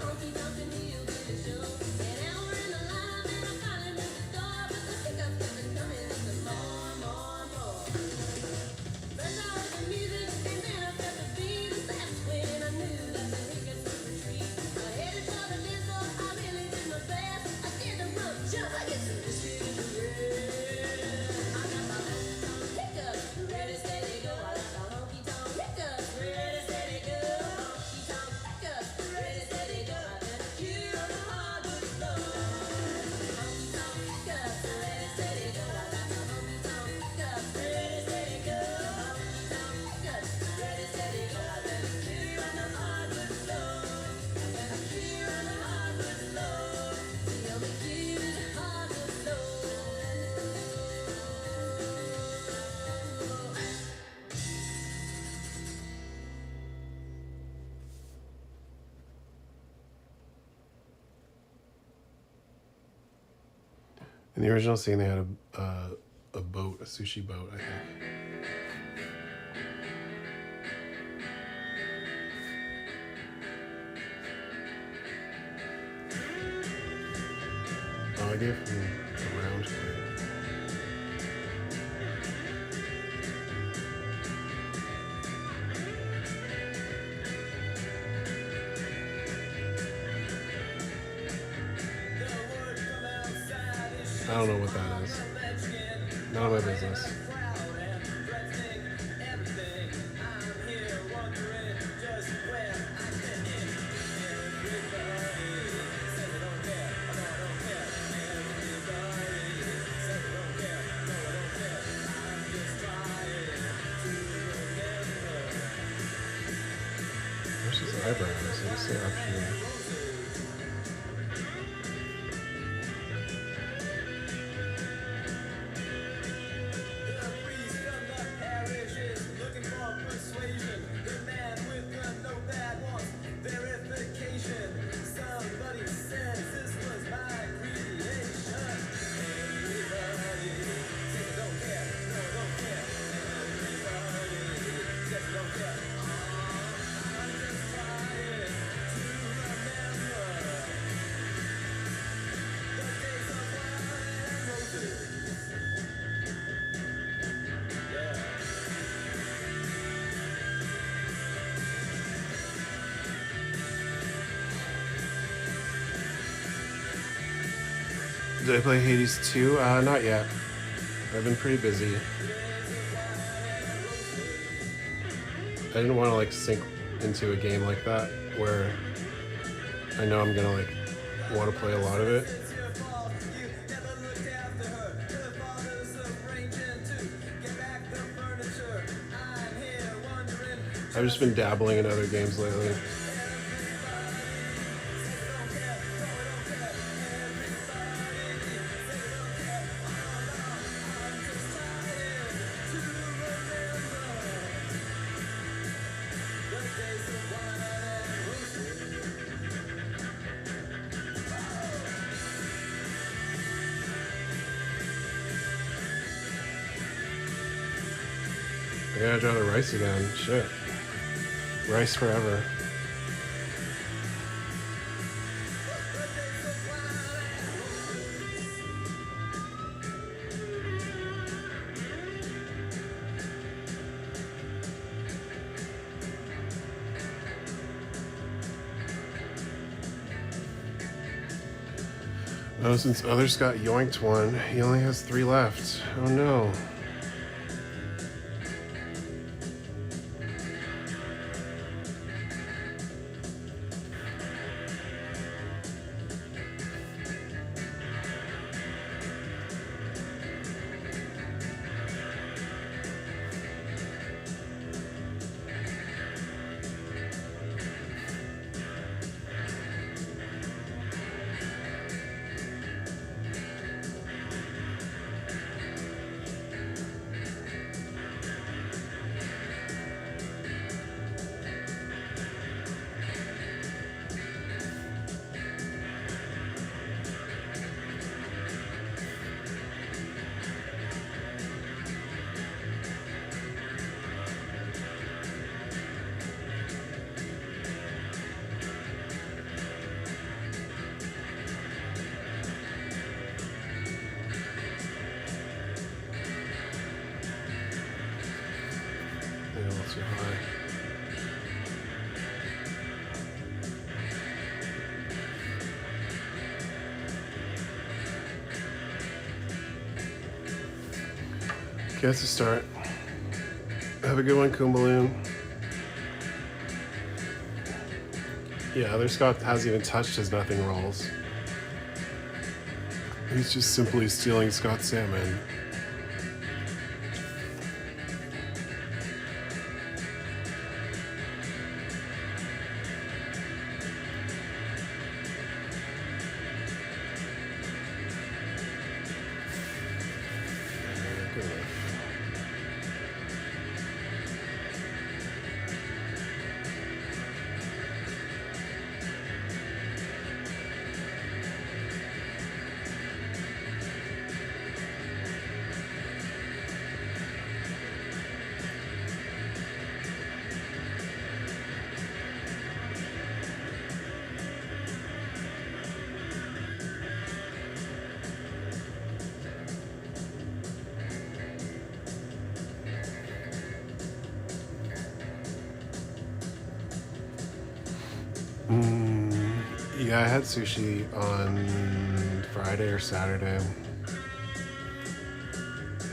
In the original scene, they had a boat, a sushi boat, I think. Oh, I gave him a round plate. I don't know what that is. None of my business. Where's his eyebrows? Let's say up here. Did I play Hades 2? Not yet. I've been pretty busy. I didn't want to like sink into a game like that where I know I'm gonna like want to play a lot of it. I've just been dabbling in other games lately. I gotta draw the rice again. Shit. Rice forever. Oh, since others got yoinked one, he only has 3 left. Oh no. Too high. Okay, that's a start. Have a good one, Kumbaloon. Yeah, other Scott hasn't even touched his nothing rolls. He's just simply stealing Scott's salmon. Yeah, I had sushi on Friday or Saturday.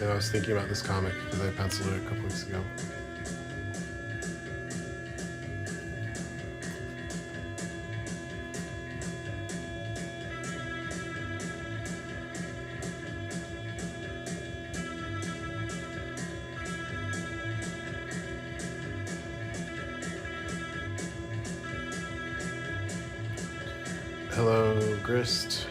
And I was thinking about this comic because I penciled it a couple weeks ago. Hello, Grist.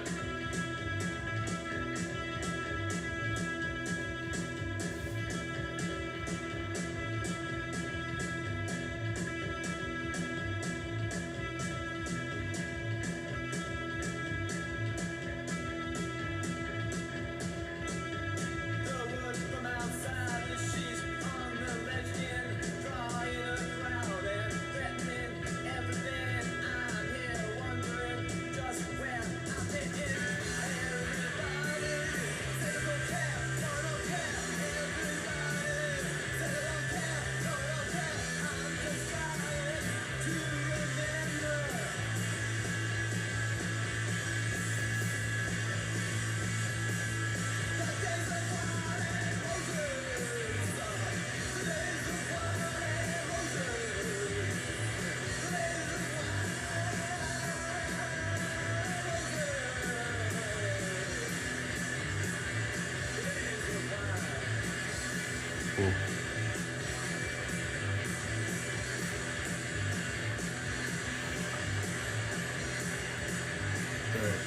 Hmm. All right.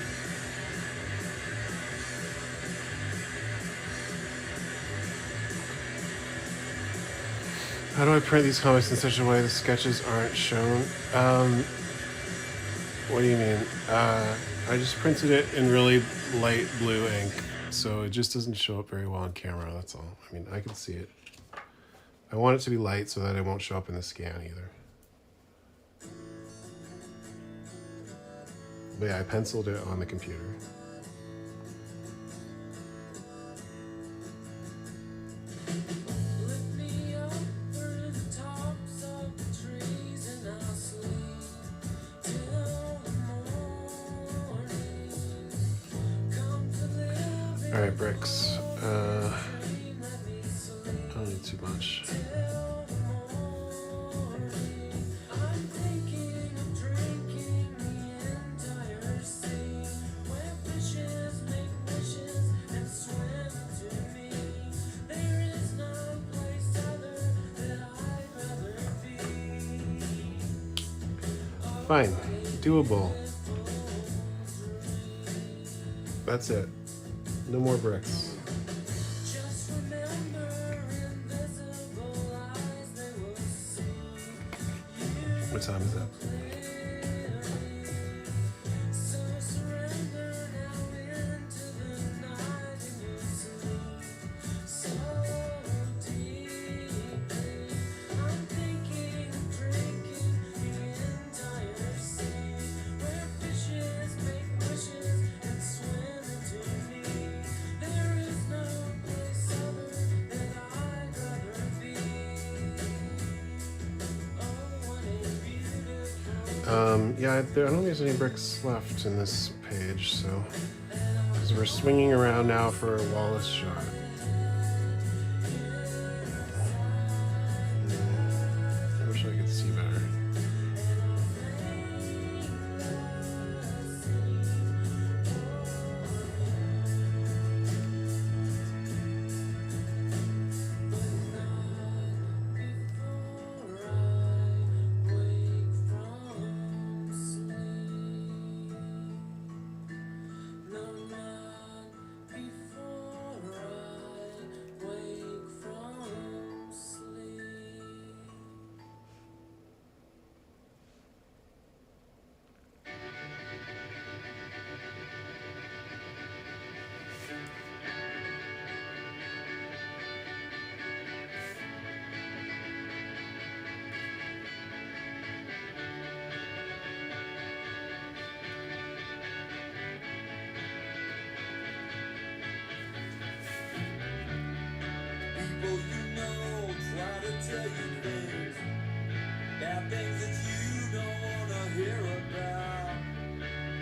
How do I print these comics in such a way the sketches aren't shown? What do you mean? I just printed it in really light blue ink, so it just doesn't show up very well on camera, that's all. I mean, I can see it. I want it to be light so that it won't show up in the scan either. But yeah, I penciled it on the computer. Lift me up through the tops of the trees and I'll sleep till the morning. Come to live in All right, bricks. I dream, let me sleep don't need too much. till the morning. I'm thinking of drinking the entire sea, where fishes make wishes and swim to me. There is no place other that I'd rather be. Fine. Doable. That's it. No more bricks. Just remember, invisible eyes, they will see you What time is it? clearly. So surrender now into the night and you'll sleep so deeply. I'm thinking of drinking the entire sea, where fishes make wishes and swim into me. There is no place other that I'd rather be. Oh, what a beautiful Yeah, I don't think there's any bricks left in this page, so because we're swinging around now for a Wallace shot. I wish I could see better. People you know try to tell you things, bad things that you don't wanna hear about.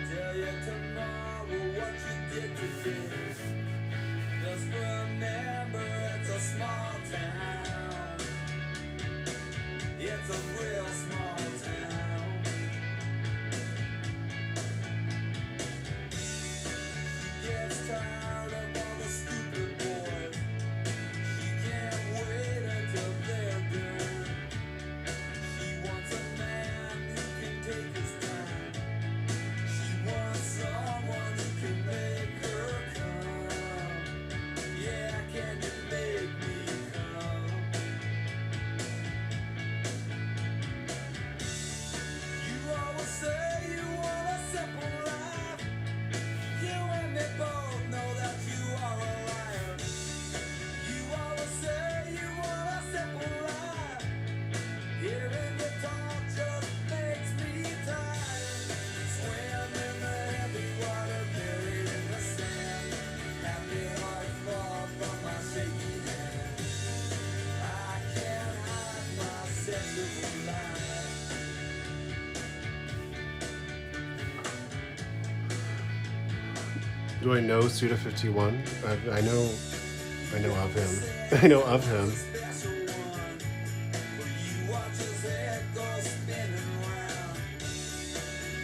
Tell you tomorrow what you did today. Just remember it's a small town. It's a real small town. She gets tired of all the stupid boys. She can't wait until they're done. She wants a man who can take his time. She wants someone who can make her come. Yeah, can you make me come? You always say you want a simple life. You and me both know that you are a liar. You always say you want a simple life. Hearing you talk just makes me tired. Swim in the heavy water, buried in the sand. Happy heart fall from my shaky hand. I can't hide my sexual life. Do I know Suda51? I know of him. I know of him. Special one, when you watch his head go spinning round.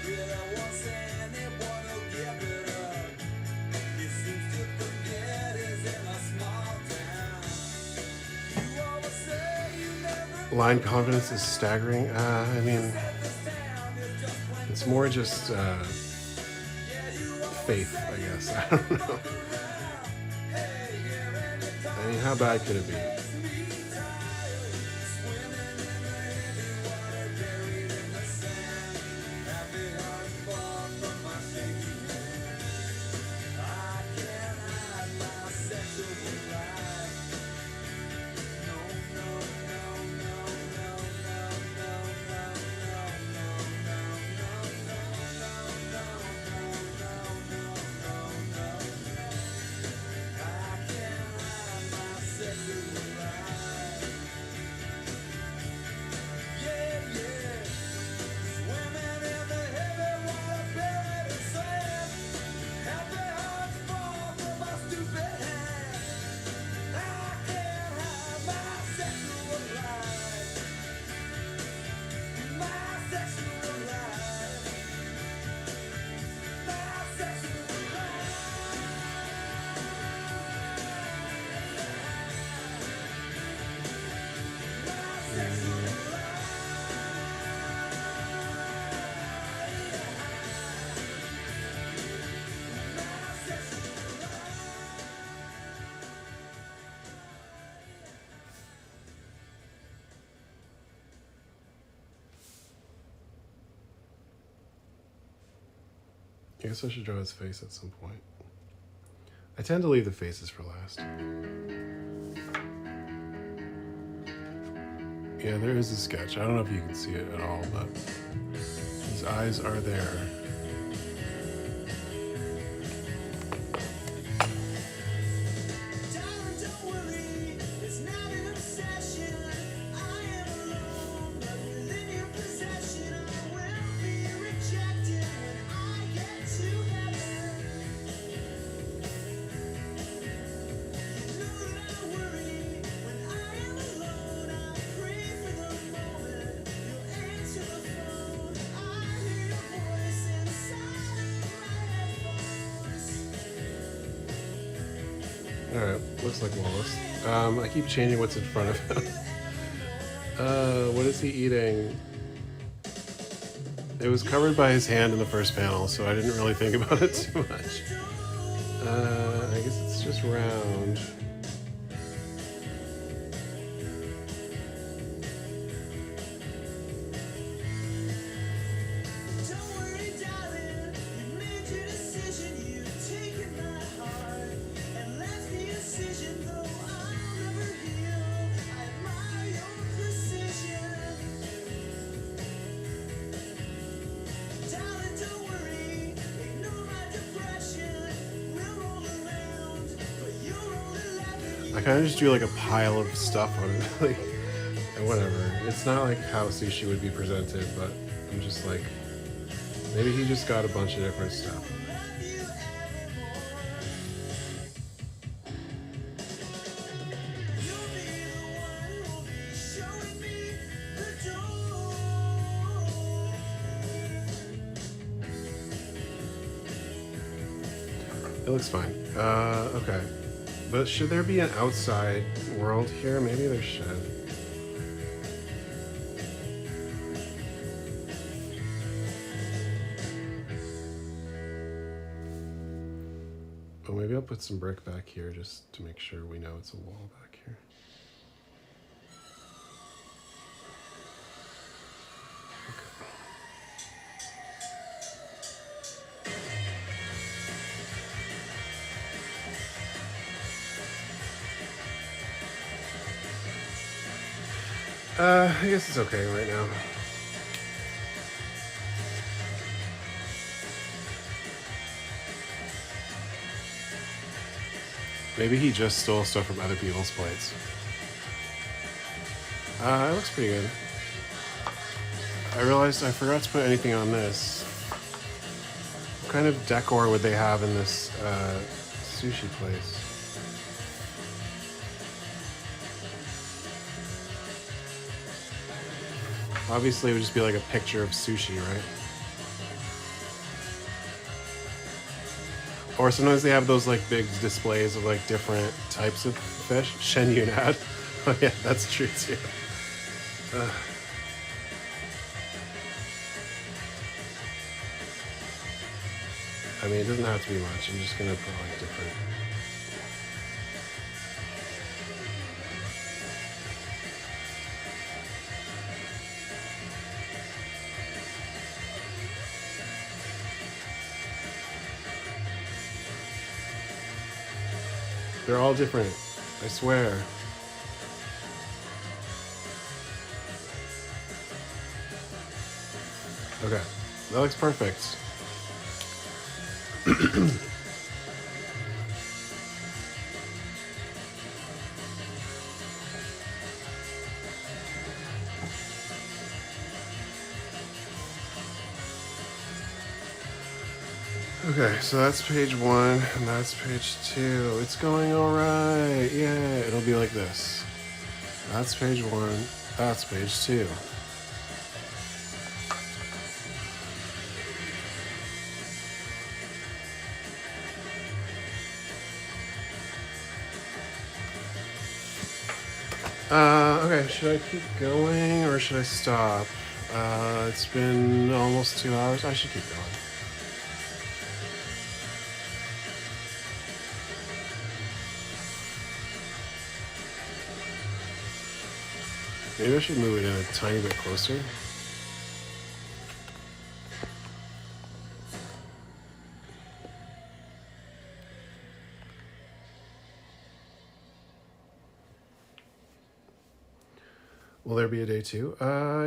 Really wants anyone who'll give it up. He seems to forget he's in a small town. You line confidence is staggering. I mean, it's more just faith, I guess. I don't know. I mean, how bad could it be? I guess I should draw his face at some point. I tend to leave the faces for last. Yeah, there is a sketch. I don't know if you can see it at all, but his eyes are there. Alright, looks like Wallace. I keep changing what's in front of him. What is he eating? It was covered by his hand in the first panel, so I didn't really think about it too much. I guess it's just round. I kind of just do like a pile of stuff on it, like, and whatever. It's not like how sushi would be presented, but I'm just like, maybe he just got a bunch of different stuff. It looks fine. Okay. But should there be an outside world here? Maybe there should. Well, maybe I'll put some brick back here just to make sure we know it's a wall back here. I guess it's okay right now. Maybe he just stole stuff from other people's plates. It looks pretty good. I realized I forgot to put anything on this. What kind of decor would they have in this sushi place? Obviously, it would just be like a picture of sushi, right? Or sometimes they have those like big displays of like different types of fish. Shen Yunad. Oh yeah, that's true too. I mean, it doesn't have to be much. I'm just gonna put like different. They're all different, I swear. Okay, that looks perfect. Okay, so that's page 1, and that's page 2. It's going all right. Yeah, it'll be like this. That's page 1. That's page 2. Okay, should I keep going or should I stop? It's been almost 2 hours. I should keep going. Maybe I should move it in a tiny bit closer. Will there be a day 2?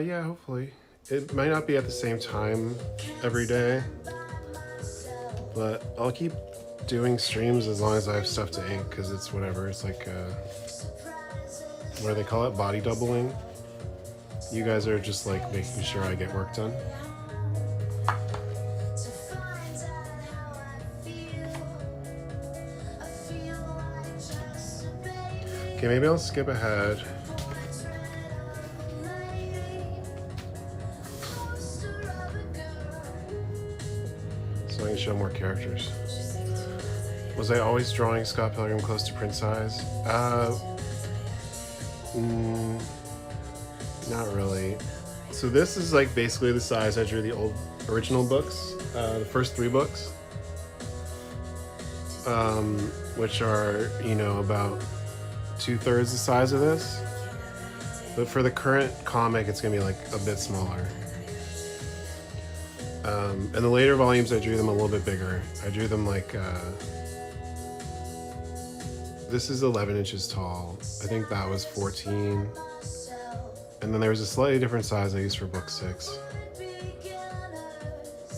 Yeah, hopefully. It might not be at the same time every day, but I'll keep doing streams as long as I have stuff to ink, because it's whatever. It's like, what do they call it? Body doubling. You guys are just like making sure I get work done. Okay, maybe I'll skip ahead. So I can show more characters. Was I always drawing Scott Pilgrim close to print size? Not really. So this is like basically the size I drew the original books, the first 3 books, which are, you know, about 2/3 the size of this. But for the current comic, it's gonna be like a bit smaller. And the later volumes, I drew them a little bit bigger. I drew them like, this is 11 inches tall. I think that was 14. And then there was a slightly different size I used for book 6.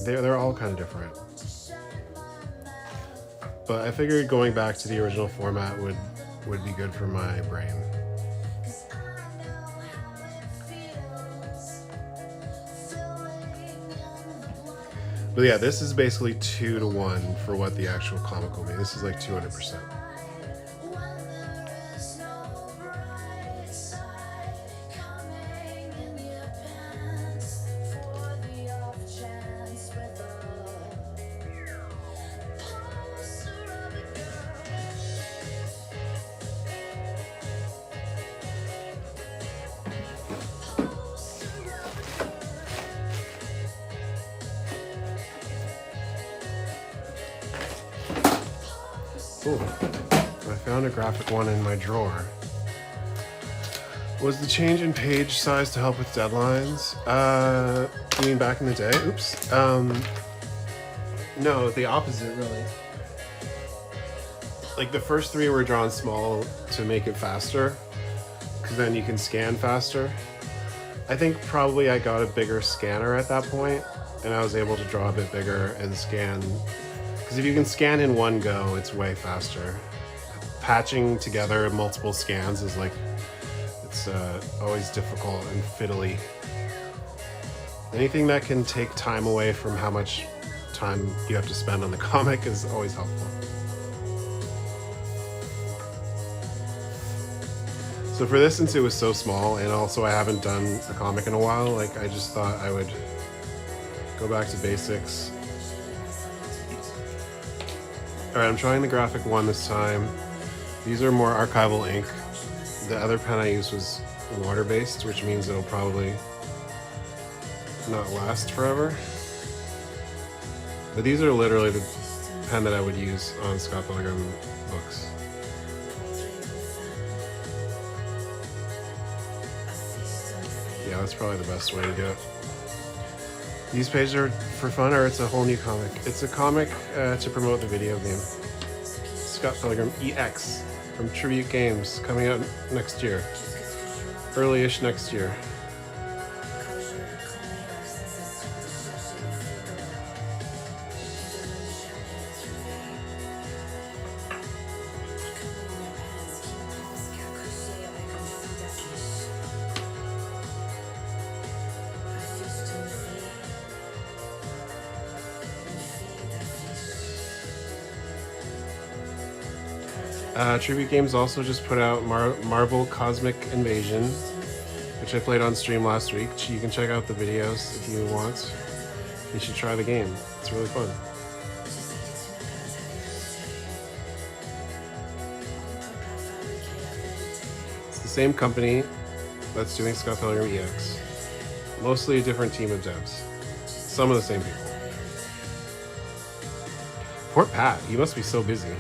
They're all kind of different. But I figured going back to the original format would be good for my brain. But yeah, this is basically 2-to-1 for what the actual comic will be. This is like 200%. Ooh, I found a graphic one in my drawer. Was the change in page size to help with deadlines? You mean back in the day? Oops. No, the opposite, really. Like the first 3 were drawn small to make it faster, because then you can scan faster. I think probably I got a bigger scanner at that point, and I was able to draw a bit bigger and scan. Because if you can scan in one go, it's way faster. Patching together multiple scans is like, it's always difficult and fiddly. Anything that can take time away from how much time you have to spend on the comic is always helpful. So for this, since it was so small, and also I haven't done a comic in a while, like I just thought I would go back to basics. All right, I'm trying the graphic one this time. These are more archival ink. The other pen I used was water-based, which means it'll probably not last forever. But these are literally the pen that I would use on Scott Pilgrim books. Yeah, that's probably the best way to do it. These pages are for fun, or it's a whole new comic? It's a comic to promote the video game. Scott Pilgrim EX from Tribute Games, coming out next year. Early-ish next year. Tribute Games also just put out Marvel Cosmic Invasion, which I played on stream last week. You can check out the videos if you want. You should try the game. It's really fun. It's the same company that's doing Scott Pilgrim EX. Mostly a different team of devs. Some of the same people. Poor Pat, he must be so busy.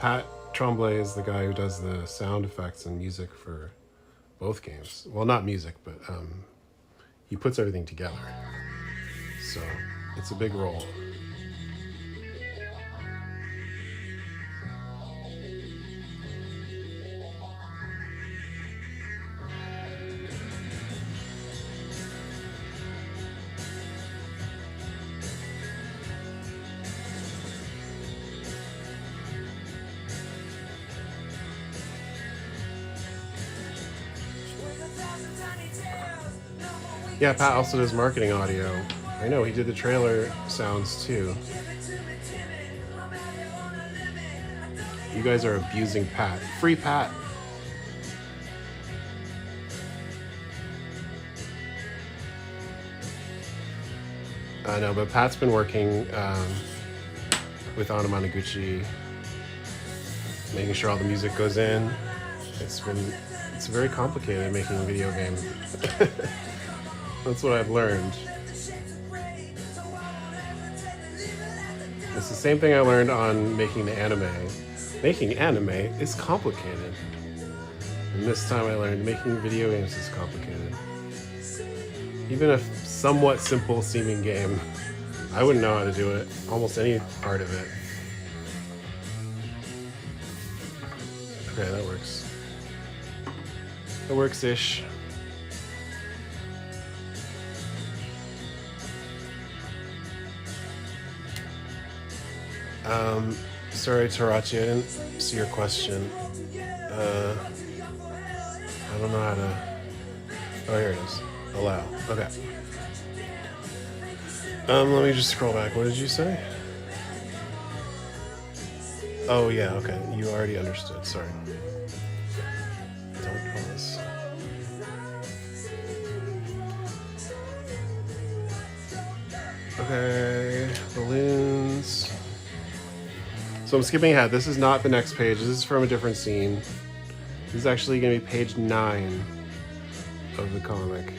Pat Tremblay is the guy who does the sound effects and music for both games. Well, not music, but he puts everything together. So it's a big role. Yeah, Pat also does marketing audio. I know, he did the trailer sounds too. You guys are abusing Pat. Free Pat! I know, but Pat's been working with Anamanaguchi, making sure all the music goes in. It's very complicated making a video game. That's what I've learned. It's the same thing I learned on making the anime. Making anime is complicated. And this time I learned making video games is complicated. Even a somewhat simple seeming game, I wouldn't know how to do it. Almost any part of it. Okay, that works. That works-ish. Sorry, Tarachi, I didn't see your question. I don't know how to... Oh, here it is. Allow. Okay. Let me just scroll back. What did you say? Oh, yeah, okay. You already understood. Sorry. Don't pause. Okay. Balloons. So I'm skipping ahead. This is not the next page. This is from a different scene. This is actually going to be page 9 of the comic.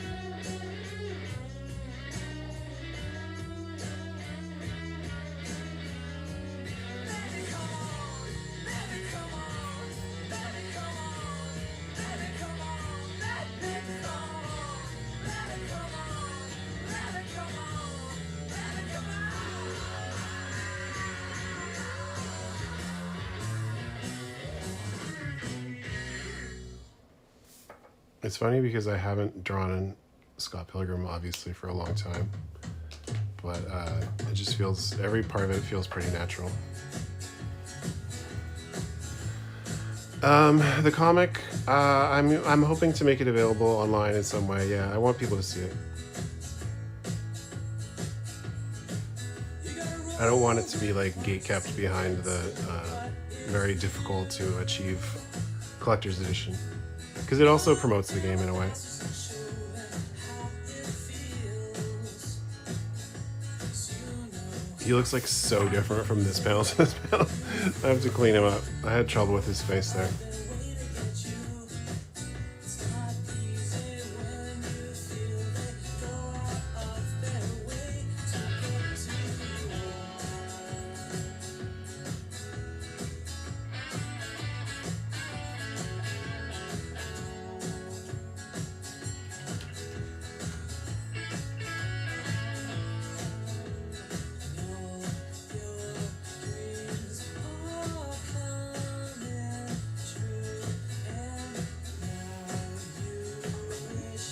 It's funny because I haven't drawn in Scott Pilgrim obviously for a long time, but it just feels, every part of it feels pretty natural. The comic, I'm hoping to make it available online in some way. Yeah, I want people to see it. I don't want it to be like gatekept behind the very difficult to achieve collector's edition. Because it also promotes the game in a way. He looks like so different from this panel to this panel. I have to clean him up. I had trouble with his face there.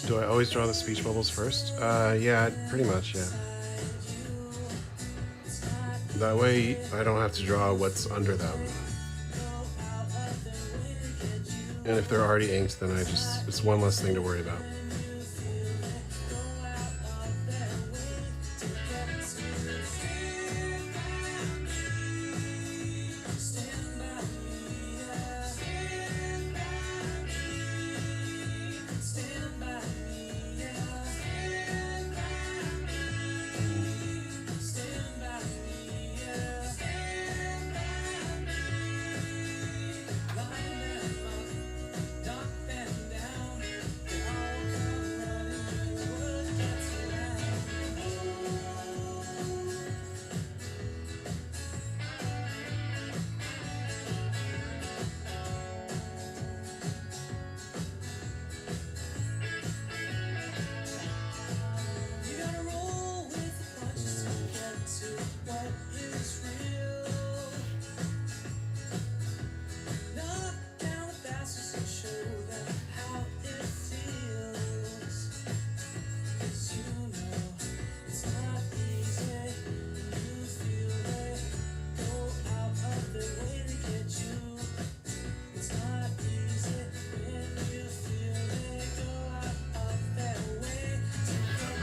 Do I always draw the speech bubbles first? Yeah, pretty much, yeah. That way I don't have to draw what's under them. And if they're already inked, then it's one less thing to worry about.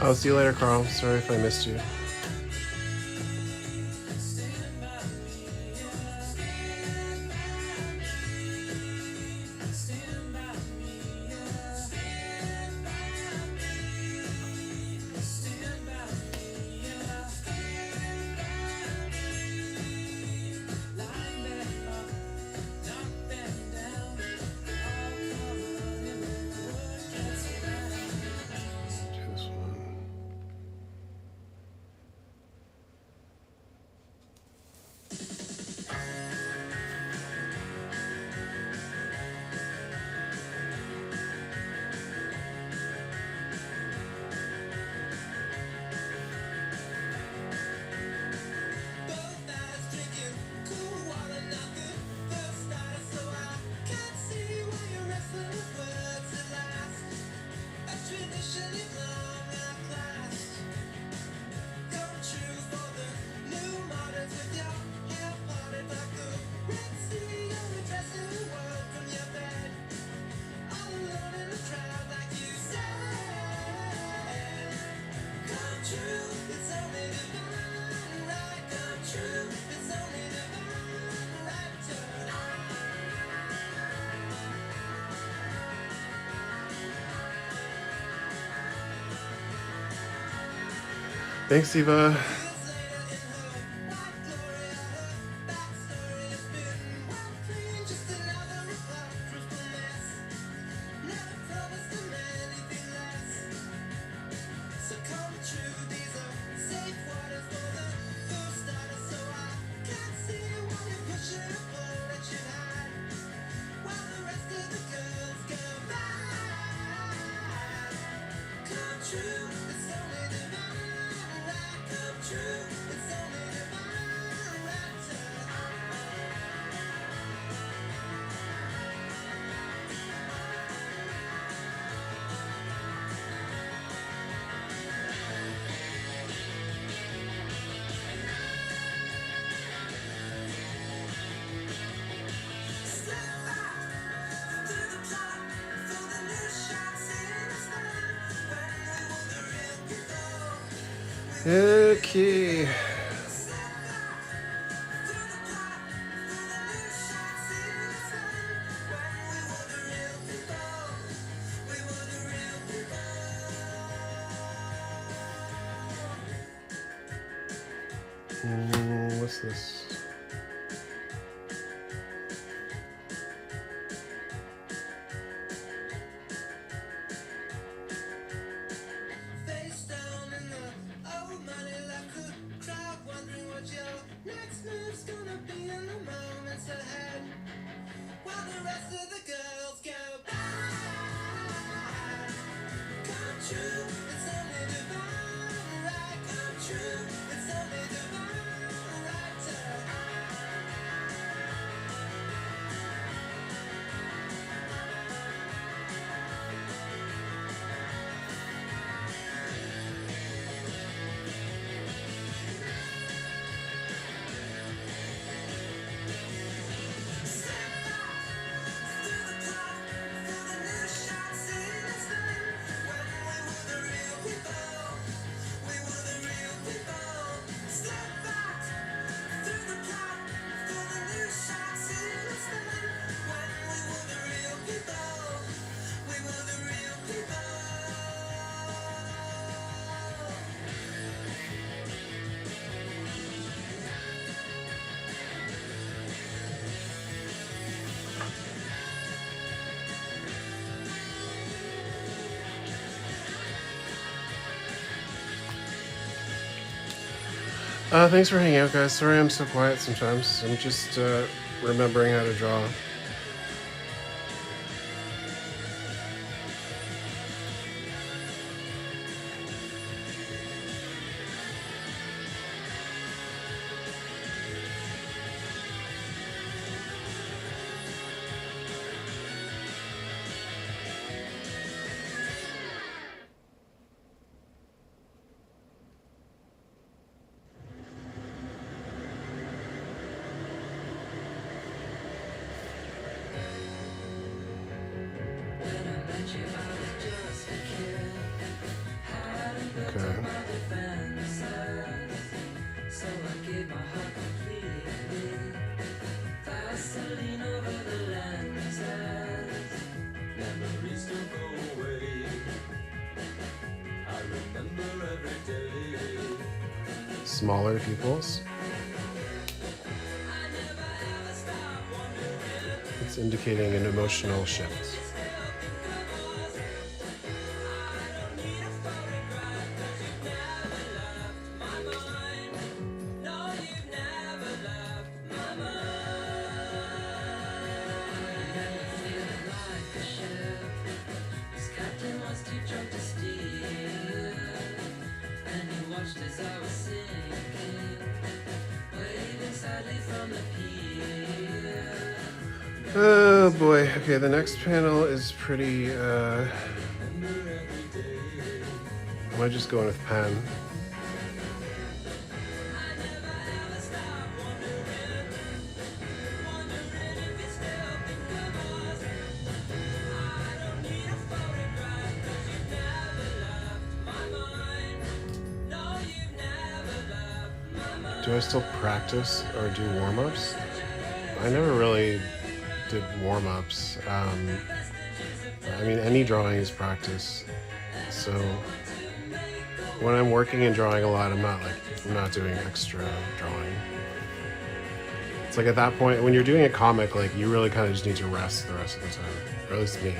I'll see you later, Carl. Sorry if I missed you. Thanks, Eva. Okay. What's this? Thanks for hanging out, guys. Sorry I'm so quiet sometimes. I'm just remembering how to draw. Okay. Smaller pupils. It's indicating an emotional shift. Oh boy. Okay, the next panel is pretty I might just go in with pen. Do I still practice or do warm-ups? I never really did warm-ups. I mean, any drawing is practice. So when I'm working and drawing a lot, I'm not doing extra drawing. It's like at that point, when you're doing a comic, like you really kind of just need to rest the rest of the time, or at least me.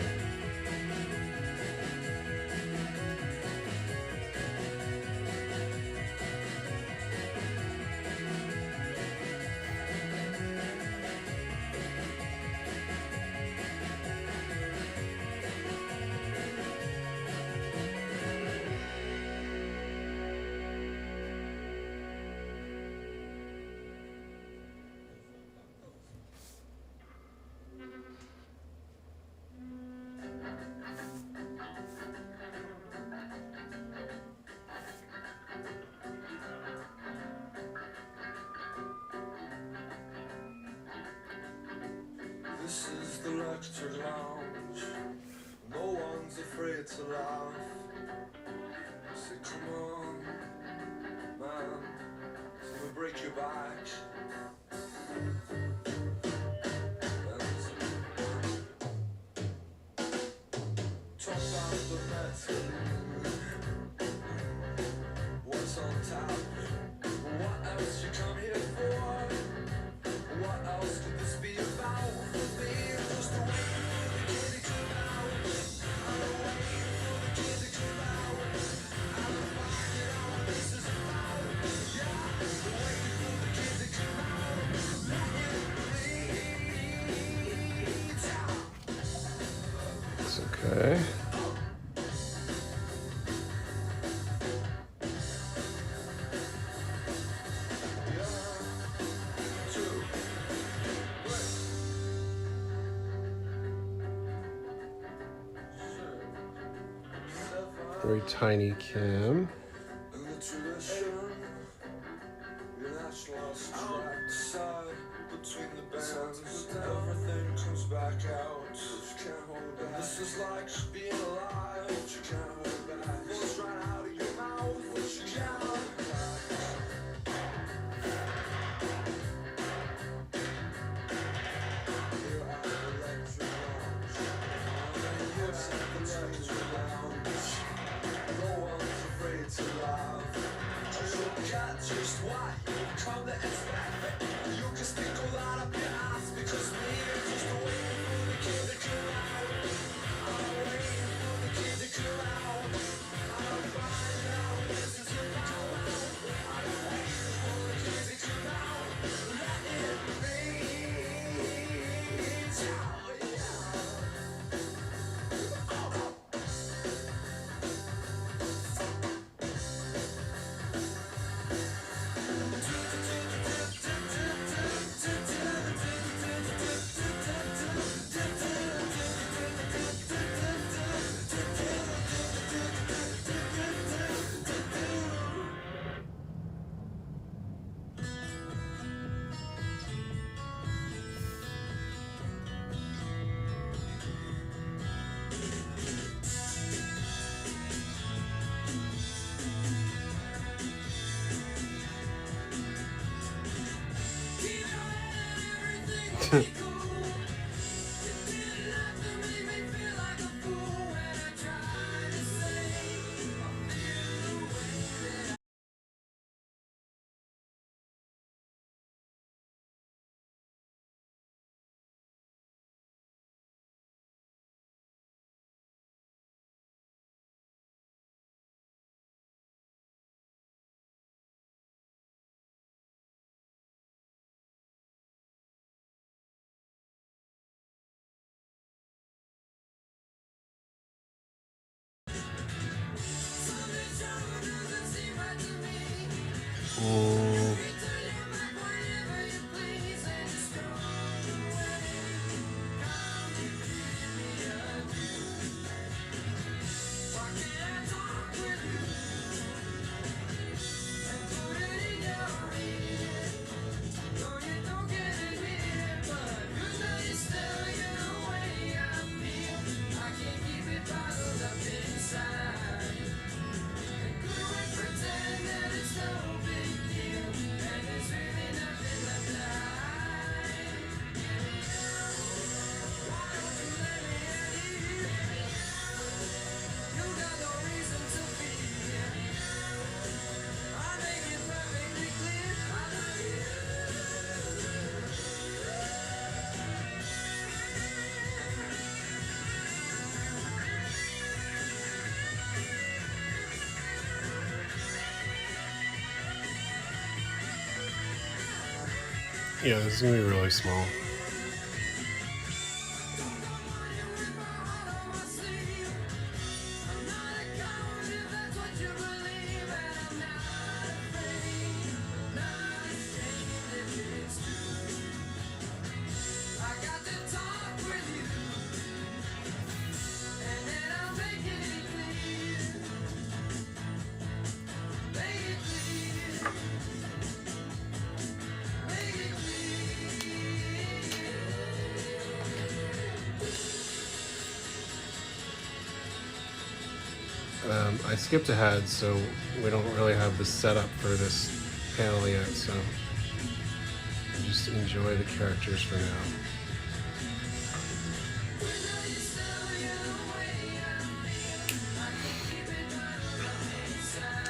This is the lecture lounge. No one's afraid to laugh. Say, come on, man. So we break your back. Talk about the metal. What's on tap? What else you come here for? What else could this be about? Just waiting for the kid to come out. I'm waiting for the kid to come out. I'm finding out what this is about. Yeah, waiting for the kid to come out. It's okay. Very tiny cam. In the tradition, your national side between the bands, everything comes back out. You can't hold back. This is like being alive. You can't hold back. Flows right out of your mouth. You can't hold back. Here at the lecture lounge. Here at the lecture lounge. No one's afraid to laugh. Look at just what you've come to expect. You can stick a lot up your ass because we're just waiting for the kid to come out. I'm waiting Yeah, this is gonna be really small. I skipped ahead, so we don't really have the setup for this panel yet, so just enjoy the characters for now.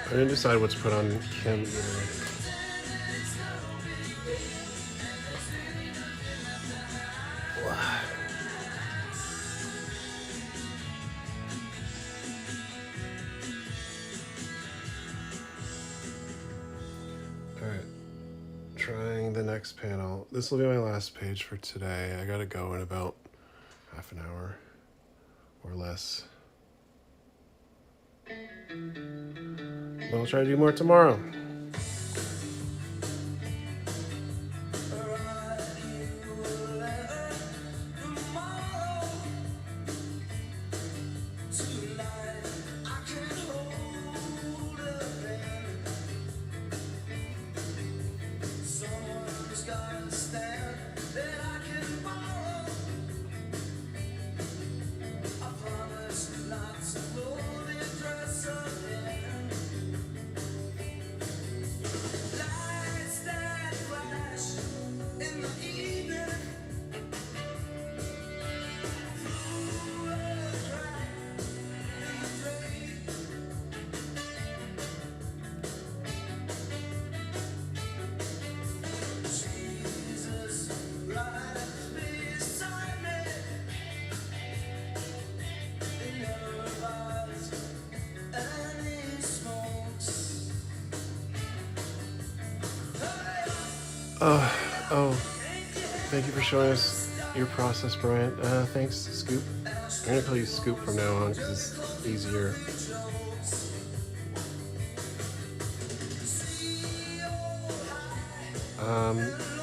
I didn't decide what to put on Kim either. Trying the next panel. This will be my last page for today. I gotta go in about half an hour or less. But I'll try to do more tomorrow. Oh, thank you for showing us your process, Bryan. Thanks, Scoop. I'm gonna call you Scoop from now on because it's easier.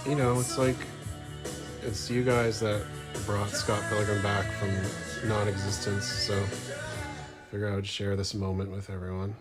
You know, it's you guys that brought Scott Pilgrim back from non-existence, so I figured I would share this moment with everyone.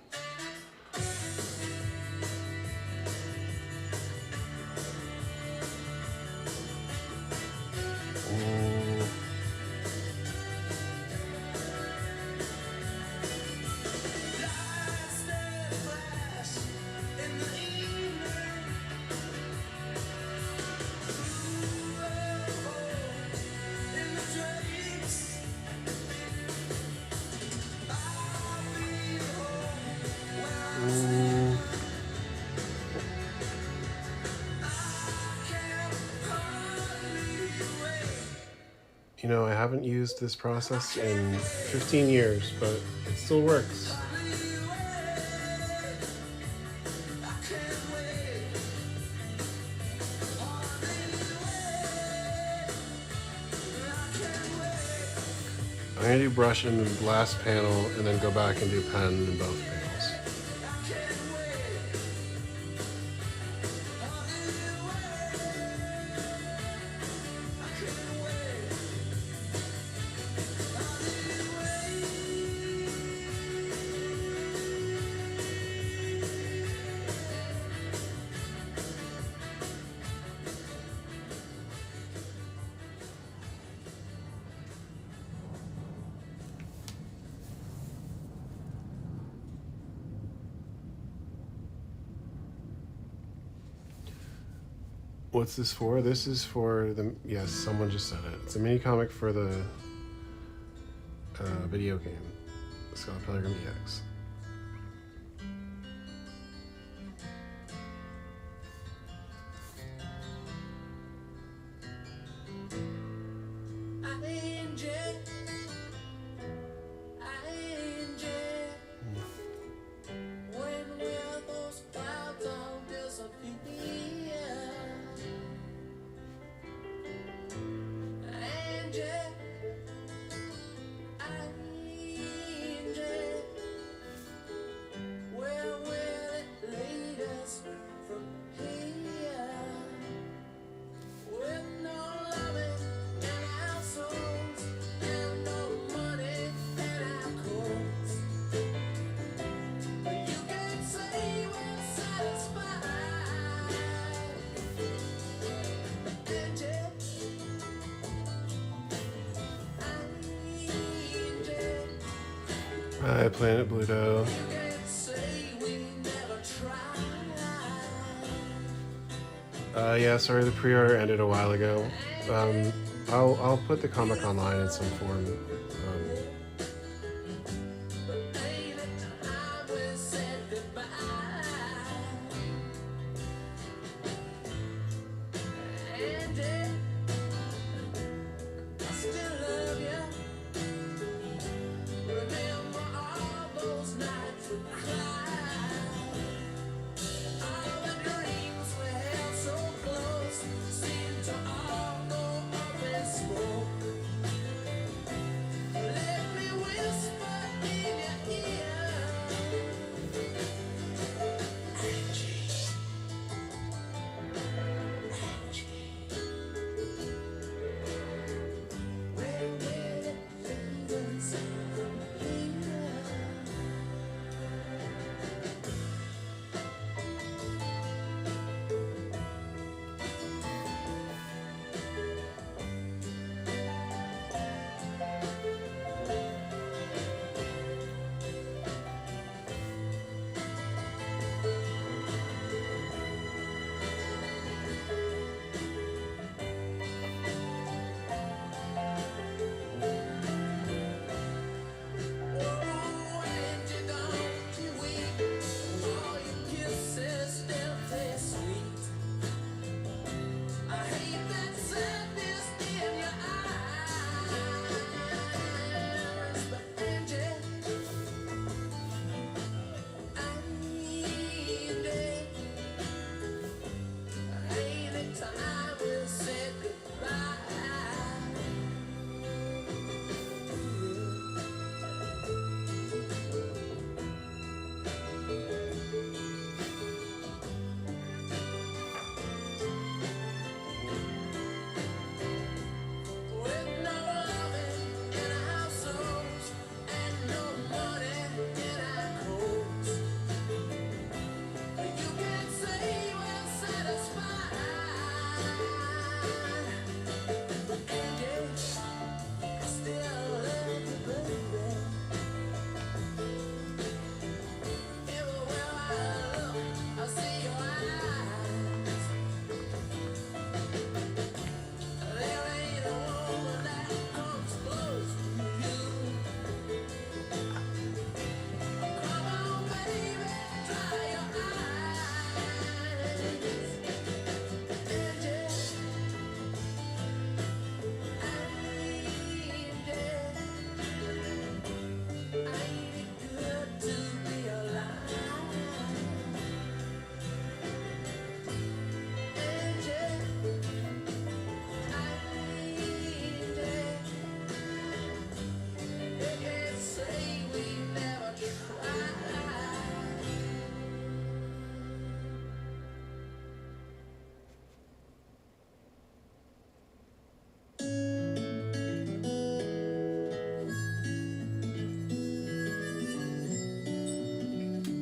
You know, I haven't used this process in 15 years, but it still works. I'm gonna do brush in the last panel and then go back and do pen in both panels. What's this for? This is for the, yes, someone just said it. It's a mini comic for the video game. It's called Pilgrim EX. Hi, Planet Bluto. Yeah, sorry, the pre-order ended a while ago. I'll put the comic online in some form.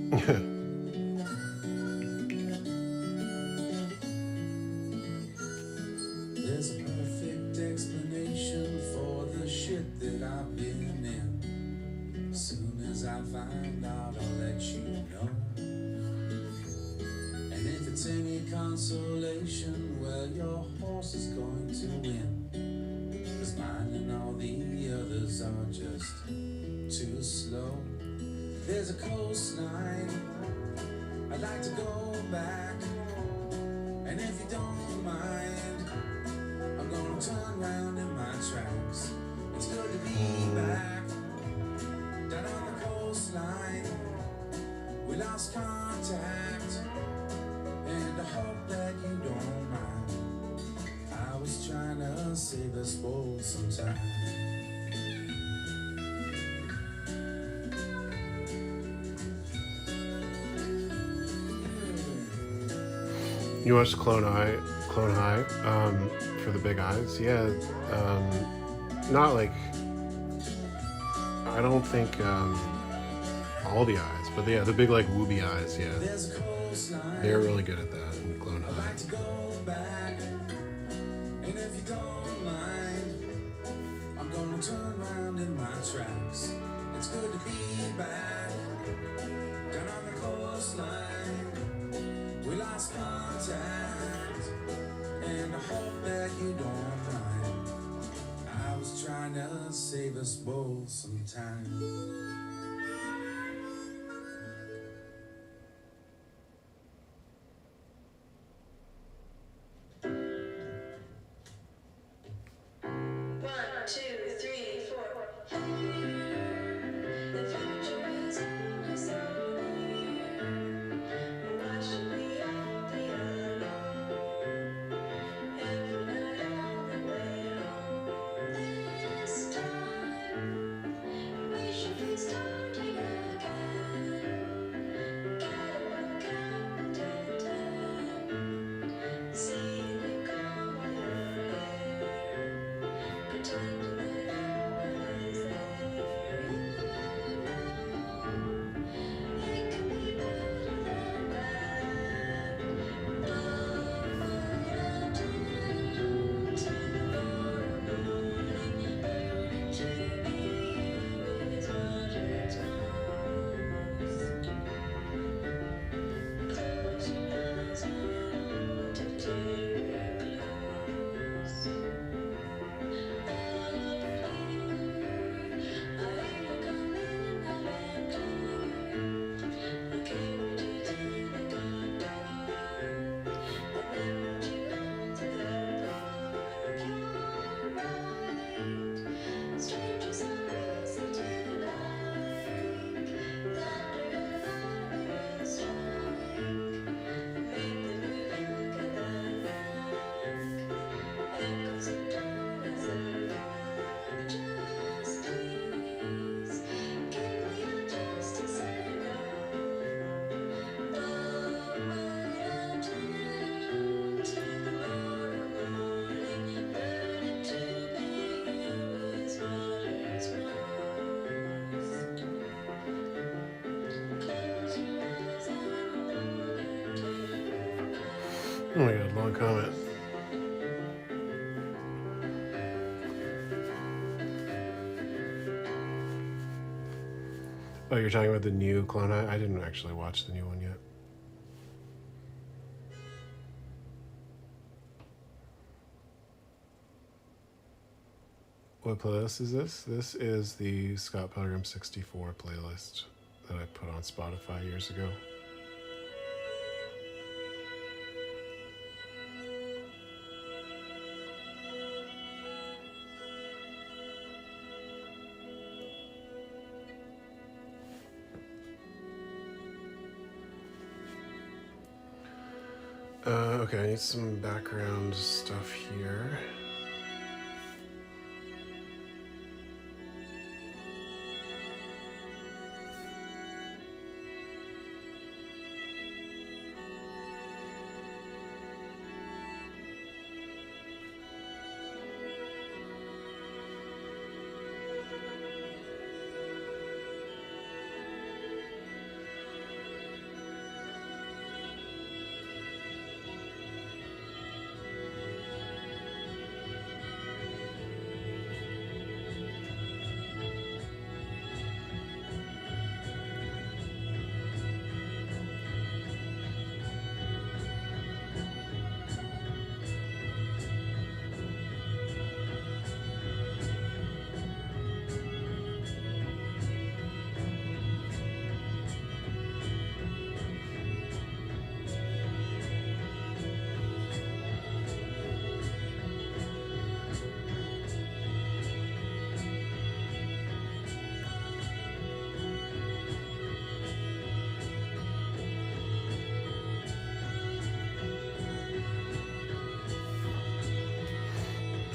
There's a perfect explanation for the shit that I've been in. As soon as I find out, I'll let you know. And if it's any consolation, well, your horse is going to win. 'Cause mine and all the others are just too slow. There's a coastline I'd like to go back. And if you don't mind, I'm gonna turn round in my tracks. It's good to be back down on the coastline. We lost contact, and I hope that you don't mind. I was trying to save us both some time. You watched Clone High, for the big eyes? Yeah. Not like, I don't think all the eyes, but yeah, the big like wooby eyes. Yeah, There's a coastline they're really good at that in Clone I'd High. like to go back. And if you don't mind, I'm gonna turn round in my tracks. It's good to be back down on the coastline. We lost contact, and I hope that you don't mind. I was trying to save us both some time. One, two, three, four. The future is only so near. Why should we all be alone? Every night on the way home. This time we should be starting again. Gotta work out the dead time. See you come with your hair. Pretending that everyone is there. It can be better than bad. Love might have turned to tomorrow morning. Learning to be you is what hurts most. Close your eyes and hold to tear close. Strangers are easy to like. Thunder and lightning strike. Make the moon look at the night. Echoes of darkness are just please. Can we all just say no? Love might have turned to tomorrow morning. Learning to be you is what hurts most. Close your eyes and hold her tight. Oh my god, long comment. Oh, you're talking about the new Clone High? I didn't actually watch the new one yet. What playlist is this? This is the Scott Pilgrim 64 playlist that I put on Spotify years ago. Okay, I need some background stuff here.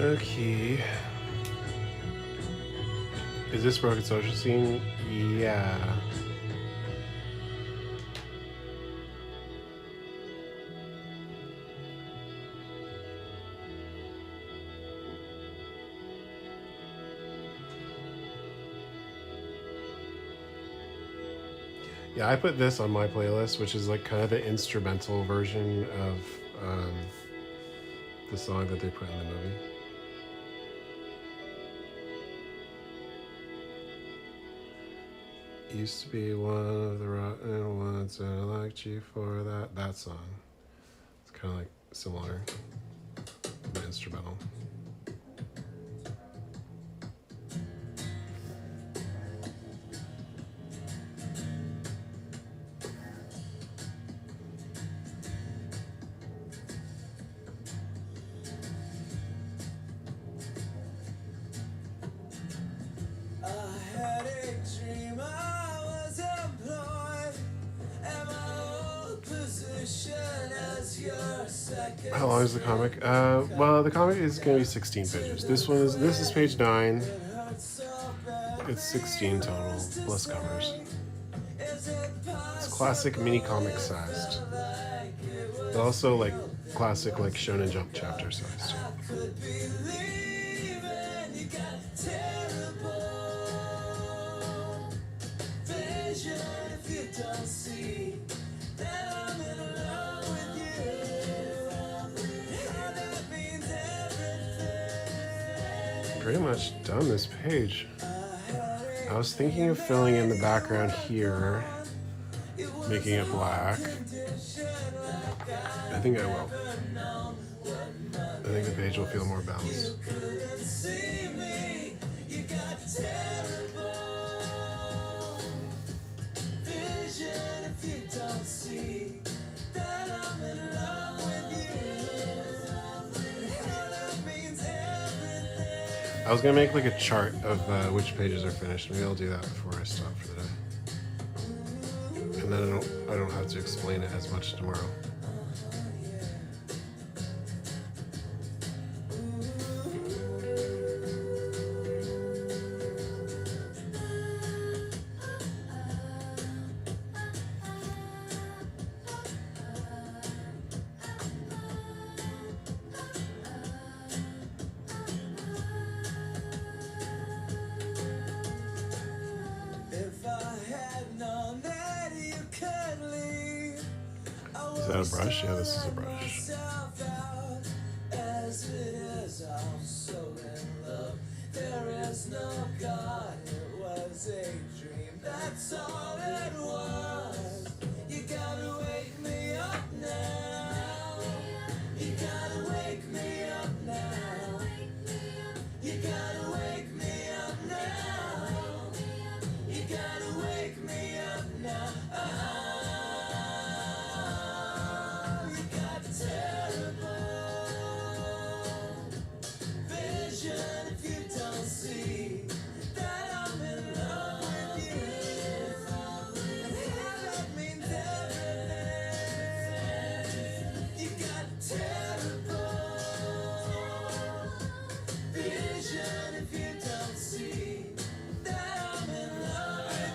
Okay. Is this Broken Social Scene? Yeah. Yeah, I put this on my playlist, which is like kind of the instrumental version of the song that they put in the movie. Used to be one of the rotten ones, and I liked you for that song. It's kind of like similar, the instrumental. How long is the comic? Well, the comic is going to be 16 pages. This is page 9. It's 16 total, plus covers. It's classic mini comic sized, but also like classic like Shonen Jump chapter sized. Pretty much done this page. I was thinking of filling in the background here, making it black. I think I will. I think the page will feel more balanced. I was gonna make like a chart of which pages are finished. Maybe I'll do that before I stop for the day, and then I don't have to explain it as much tomorrow. Is that a brush? Yeah, this is a brush.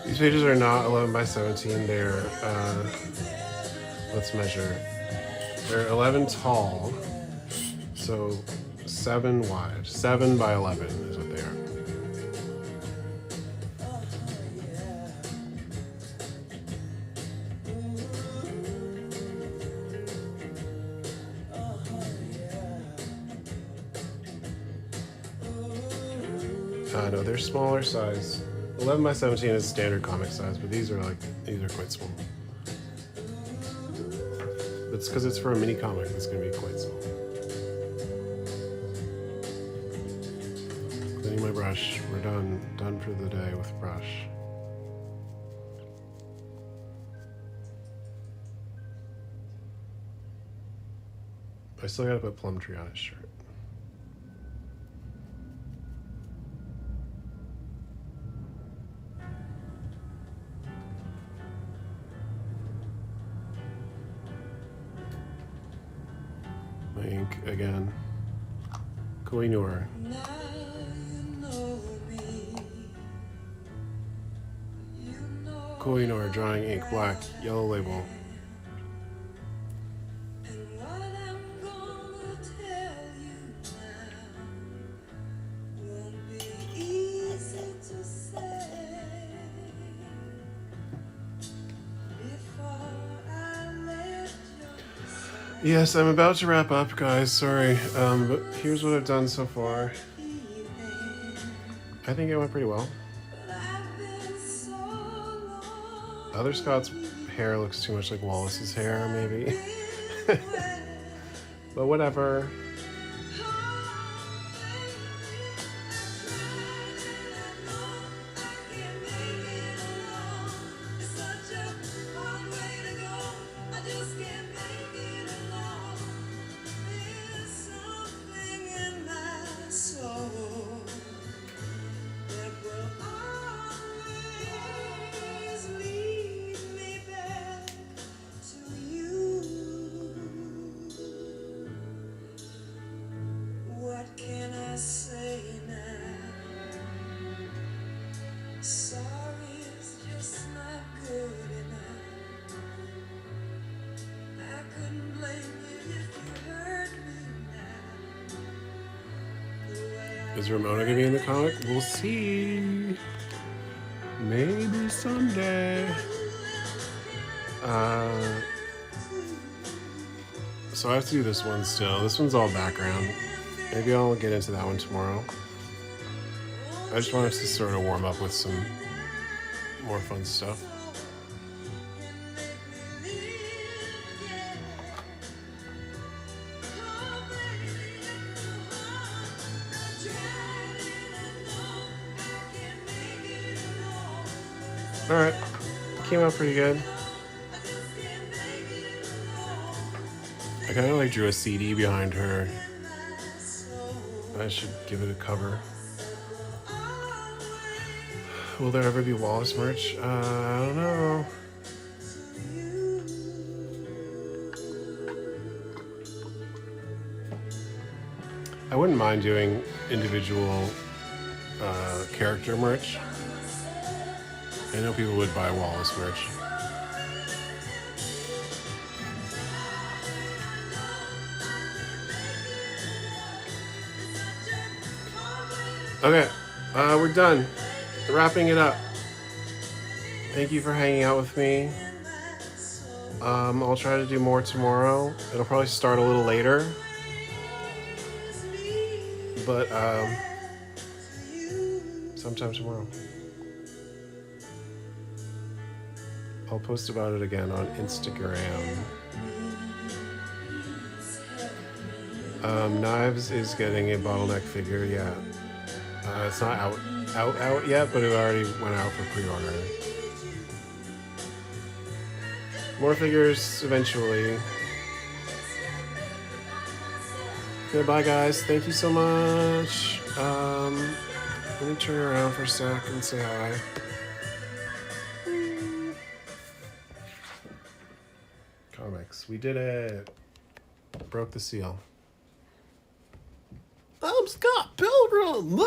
These pages are not 11 by 17. They're, let's measure. They're 11 tall, so 7 wide. 7 by 11 is what they are. No, they're smaller size. 11 by 17 is standard comic size, but these are quite small. It's because it's for a mini comic. It's gonna be quite small. Cleaning my brush. We're done for the day with brush. I still gotta put Plum Tree on his shirt. My ink again. Koh-i-Noor. Now you know me. You know Koh-i-Noor, drawing ink, black, yellow label. and what I'm gonna tell you now won't be easy to say. Before I left your side, Yes, I'm about to wrap up, guys. Sorry. But here's what I've done so far. I think it went pretty well. but I've been so long. Other Scott's hair looks too much like Wallace's hair, maybe. But whatever. What can I say now? Sorry is just not good enough. I couldn't blame you if you hurt me now. The way I Is Ramona gonna be in the comic? We'll see. Maybe someday. So I have to do this one still. This one's all background. Maybe I'll get into that one tomorrow. I just wanted to sort of warm up with some more fun stuff. Alright. Came out pretty good. I kind of like drew a CD behind her. I should give it a cover. Will there ever be Wallace merch? I don't know. I wouldn't mind doing individual character merch. I know people would buy Wallace merch. Okay, we're done. Wrapping it up. Thank you for hanging out with me. I'll try to do more tomorrow. It'll probably start a little later. But sometime tomorrow. I'll post about it again on Instagram. Knives is getting a bottleneck figure, yeah. It's not out yet, but it already went out for pre-order. More figures eventually. Okay, bye guys. Thank you so much. Let me turn around for a sec and say hi. Comics. We did it. Broke the seal. I'm Scott Pilgrim.